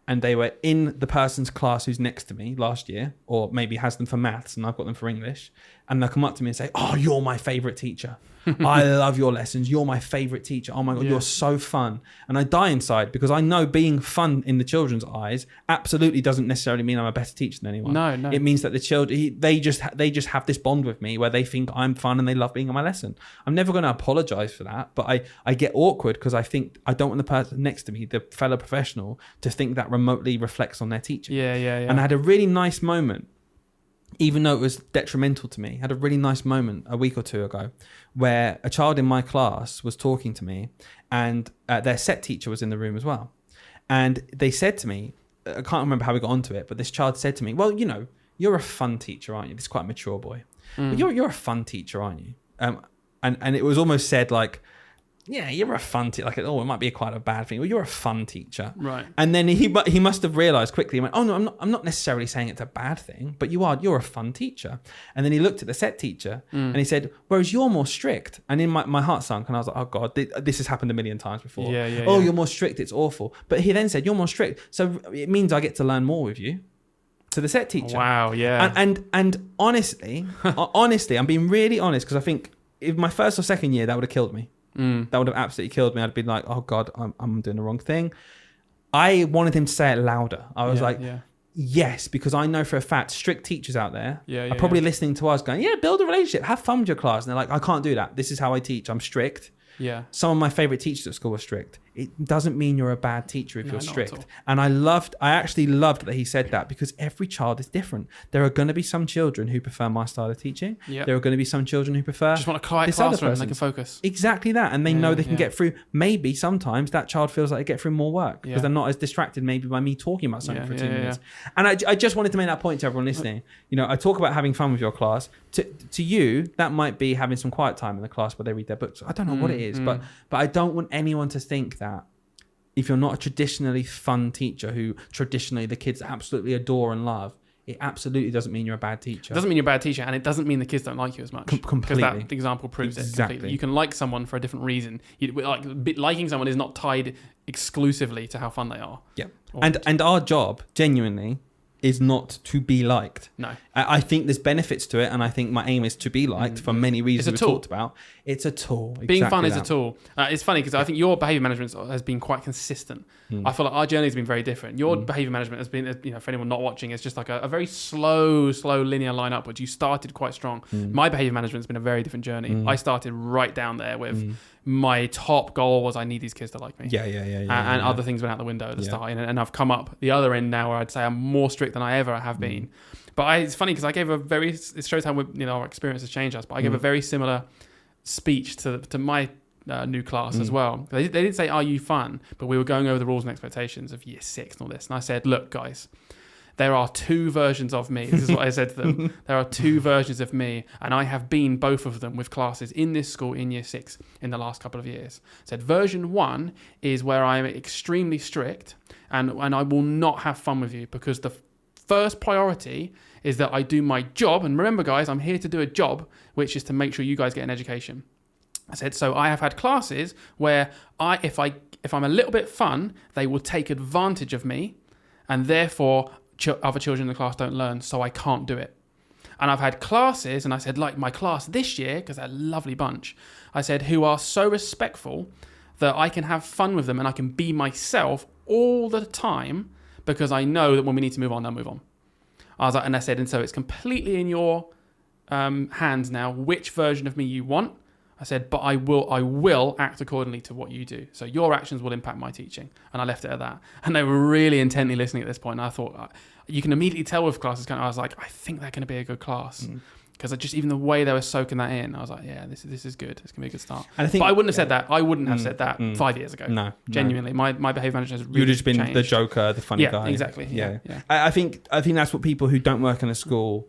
and they were in the person's class who's next to me last year, or maybe has them for maths and I've got them for English, and they'll come up to me and say, you're my favorite teacher. I love your lessons. You're my favorite teacher. Oh my God, you're so fun. And I die inside because I know being fun in the children's eyes absolutely doesn't necessarily mean I'm a better teacher than anyone. No. It means that the children, they just have this bond with me where they think I'm fun and they love being on my lesson. I'm never going to apologize for that, but I get awkward because I think I don't want the person next to me, the fellow professional, to think that remotely reflects on their teaching. Yeah. And I had a really nice moment, even though it was detrimental to me. I had a really nice moment a week or two ago where a child in my class was talking to me and their set teacher was in the room as well. And they said to me, I can't remember how we got onto it, but this child said to me, well, you're a fun teacher, aren't you? This is quite a mature boy. But you're a fun teacher, aren't you? And it was almost said like, yeah, you're a fun teacher. Like, it might be quite a bad thing. Well, you're a fun teacher. Right. And then he must have realised quickly. He went, no, I'm not necessarily saying it's a bad thing, but you're a fun teacher. And then he looked at the set teacher and he said, whereas you're more strict. And in my heart sunk and I was like, oh God, this has happened a million times before. You're more strict. It's awful. But he then said, you're more strict. So it means I get to learn more with you. To the set teacher. Wow, yeah. And honestly, I'm being really honest because I think if my first or second year, that would have killed me. That would have absolutely killed me. I'd been like, oh God, I'm doing the wrong thing. I wanted him to say it louder. I was yes, because I know for a fact strict teachers out there are probably listening to us going, build a relationship, have fun with your class. And they're like, I can't do that. This is how I teach. I'm strict. Yeah. Some of my favorite teachers at school were strict. it doesn't mean you're a bad teacher if you're not at strict. all. And I actually loved that he said that, because every child is different. There are going to be some children who prefer my style of teaching. Yep. There are going to be some children who prefer Just want a quiet this other classroom and they person's. can focus. Exactly that. And they know they can get through. Maybe sometimes that child feels like they get through more work because they're not as distracted maybe by me talking about something for 2 minutes. And I just wanted to make that point to everyone listening. You know, I talk about having fun with your class. To you, that might be having some quiet time in the class where they read their books. I don't know what it is, but I don't want anyone to think that if you're not a traditionally fun teacher who traditionally the kids absolutely adore and love, it absolutely doesn't mean you're a bad teacher. It doesn't mean you're a bad teacher, and it doesn't mean the kids don't like you as much. Completely. Because that example proves it completely. You can like someone for a different reason. Liking someone is not tied exclusively to how fun they are. Yeah. And our job, genuinely, is not to be liked. No. I think there's benefits to it, and I think my aim is to be liked for many reasons we've talked about. It's a tool. Being fun is a tool. It's funny because I think your behaviour management has been quite consistent. I feel like our journey has been very different. Your behaviour management has been, you know, for anyone not watching, it's just like a very slow linear line upwards. You started quite strong. My behaviour management has been a very different journey. I started right down there with my top goal was I need these kids to like me. And other things went out the window at the start. And I've come up the other end now where I'd say I'm more strict than I ever have been. But it's funny because I gave it shows how our experience has changed us, but I gave a very similar speech to my new class as well. They didn't say, are you fun? But we were going over the rules and expectations of year 6 and all this. And I said, look, guys, there are 2 versions of me. This is what I said to them. There are 2 versions of me, and I have been both of them with classes in this school in year 6 in the last couple of years. I said, version 1 is where I'm extremely strict, and I will not have fun with you because the first priority is that I do my job. And remember, guys, I'm here to do a job, which is to make sure you guys get an education. I said, so I have had classes where if I'm a little bit fun, they will take advantage of me, and therefore other children in the class don't learn, so I can't do it. And I've had classes, and I said, like my class this year, because they're a lovely bunch, I said, who are so respectful that I can have fun with them and I can be myself all the time because I know that when we need to move on, they'll move on. I said, and so it's completely in your hands now which version of me you want. I said, but I will act accordingly to what you do. So your actions will impact my teaching. And I left it at that. And they were really intently listening at this point. And I thought, you can immediately tell with classes, I was like, I think they're going to be a good class. Because just even the way they were soaking that in, I was like, yeah, this is good. It's going to be a good start. And but I wouldn't have said that. I wouldn't have said that 5 years ago. No. Genuinely. My behaviour management has really You'd have been changed. the joker, the funny guy. Exactly. Yeah. I think that's what people who don't work in a school,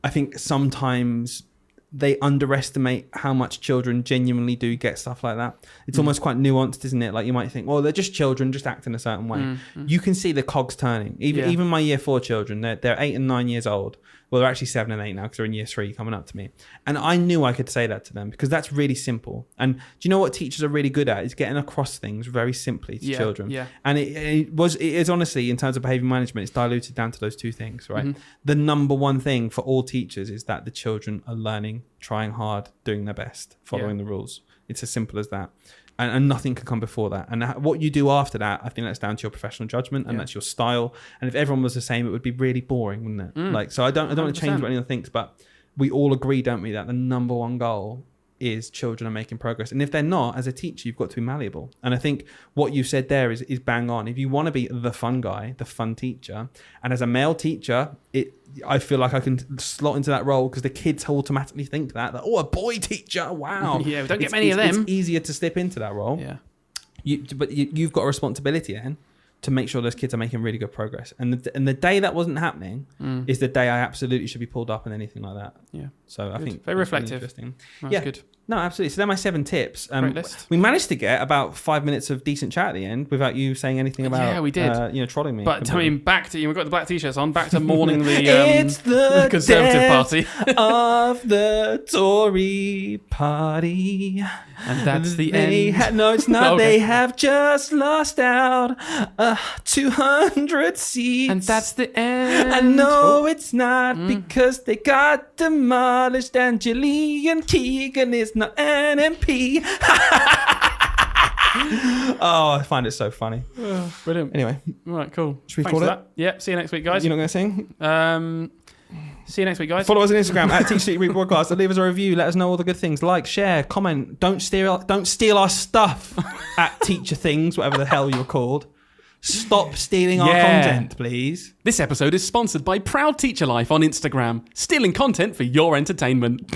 I think sometimes they underestimate how much children genuinely do get stuff like that. It's almost quite nuanced, isn't it? Like you might think, well, they're just children, just act in a certain way. You can see the cogs turning. Even my year 4 children, they're 8 and 9 years old. Well, they're actually 7 and 8 now because they're in year 3 coming up to me. And I knew I could say that to them because that's really simple. And do you know what teachers are really good at? Is getting across things very simply to children. Yeah. And it is honestly, in terms of behaviour management, it's diluted down to those 2 things, right? The number one thing for all teachers is that the children are learning, trying hard, doing their best, following the rules. It's as simple as that. And nothing can come before that. And what you do after that, I think that's down to your professional judgment and that's your style. And if everyone was the same, it would be really boring, wouldn't it? So I don't want to change what anyone thinks, but we all agree, don't we, that the number one goal is children are making progress. And if they're not, as a teacher, you've got to be malleable. And I think what you said there is bang on. If you want to be the fun guy, the fun teacher, and as a male teacher, I feel like I can slot into that role because the kids automatically think that a boy teacher, wow. We don't get many of them. It's easier to slip into that role. Yeah. But you've got a responsibility then to make sure those kids are making really good progress. And the day that wasn't happening is the day I absolutely should be pulled up and anything like that. Yeah. So good. I think very reflective. Really interesting. That's good. No, absolutely. So they're my 7 tips. Great list. We managed to get about 5 minutes of decent chat at the end without you saying anything about. Yeah, we did. Trolling me. But I mean, back to we've got the black t-shirts on. Back to mourning the it's the Conservative Party of the Tory Party. And that's the end. No, it's not. Okay. They have just lost out 200 seats. And that's the end. I know it's not because they got demolished and Gillian Keegan is not an MP. Oh, I find it so funny. Brilliant. Anyway. All right, cool. Should we Thanks call for it? that. Yeah, see you next week, guys. You're not going to sing? See you next week, guys. Follow us on Instagram at Teach Street Read Podcast and leave us a review. Let us know all the good things. Like, share, comment. Don't steal our stuff at Teacher Things, whatever the hell you're called. Stop stealing our content, please. This episode is sponsored by Proud Teacher Life on Instagram, stealing content for your entertainment.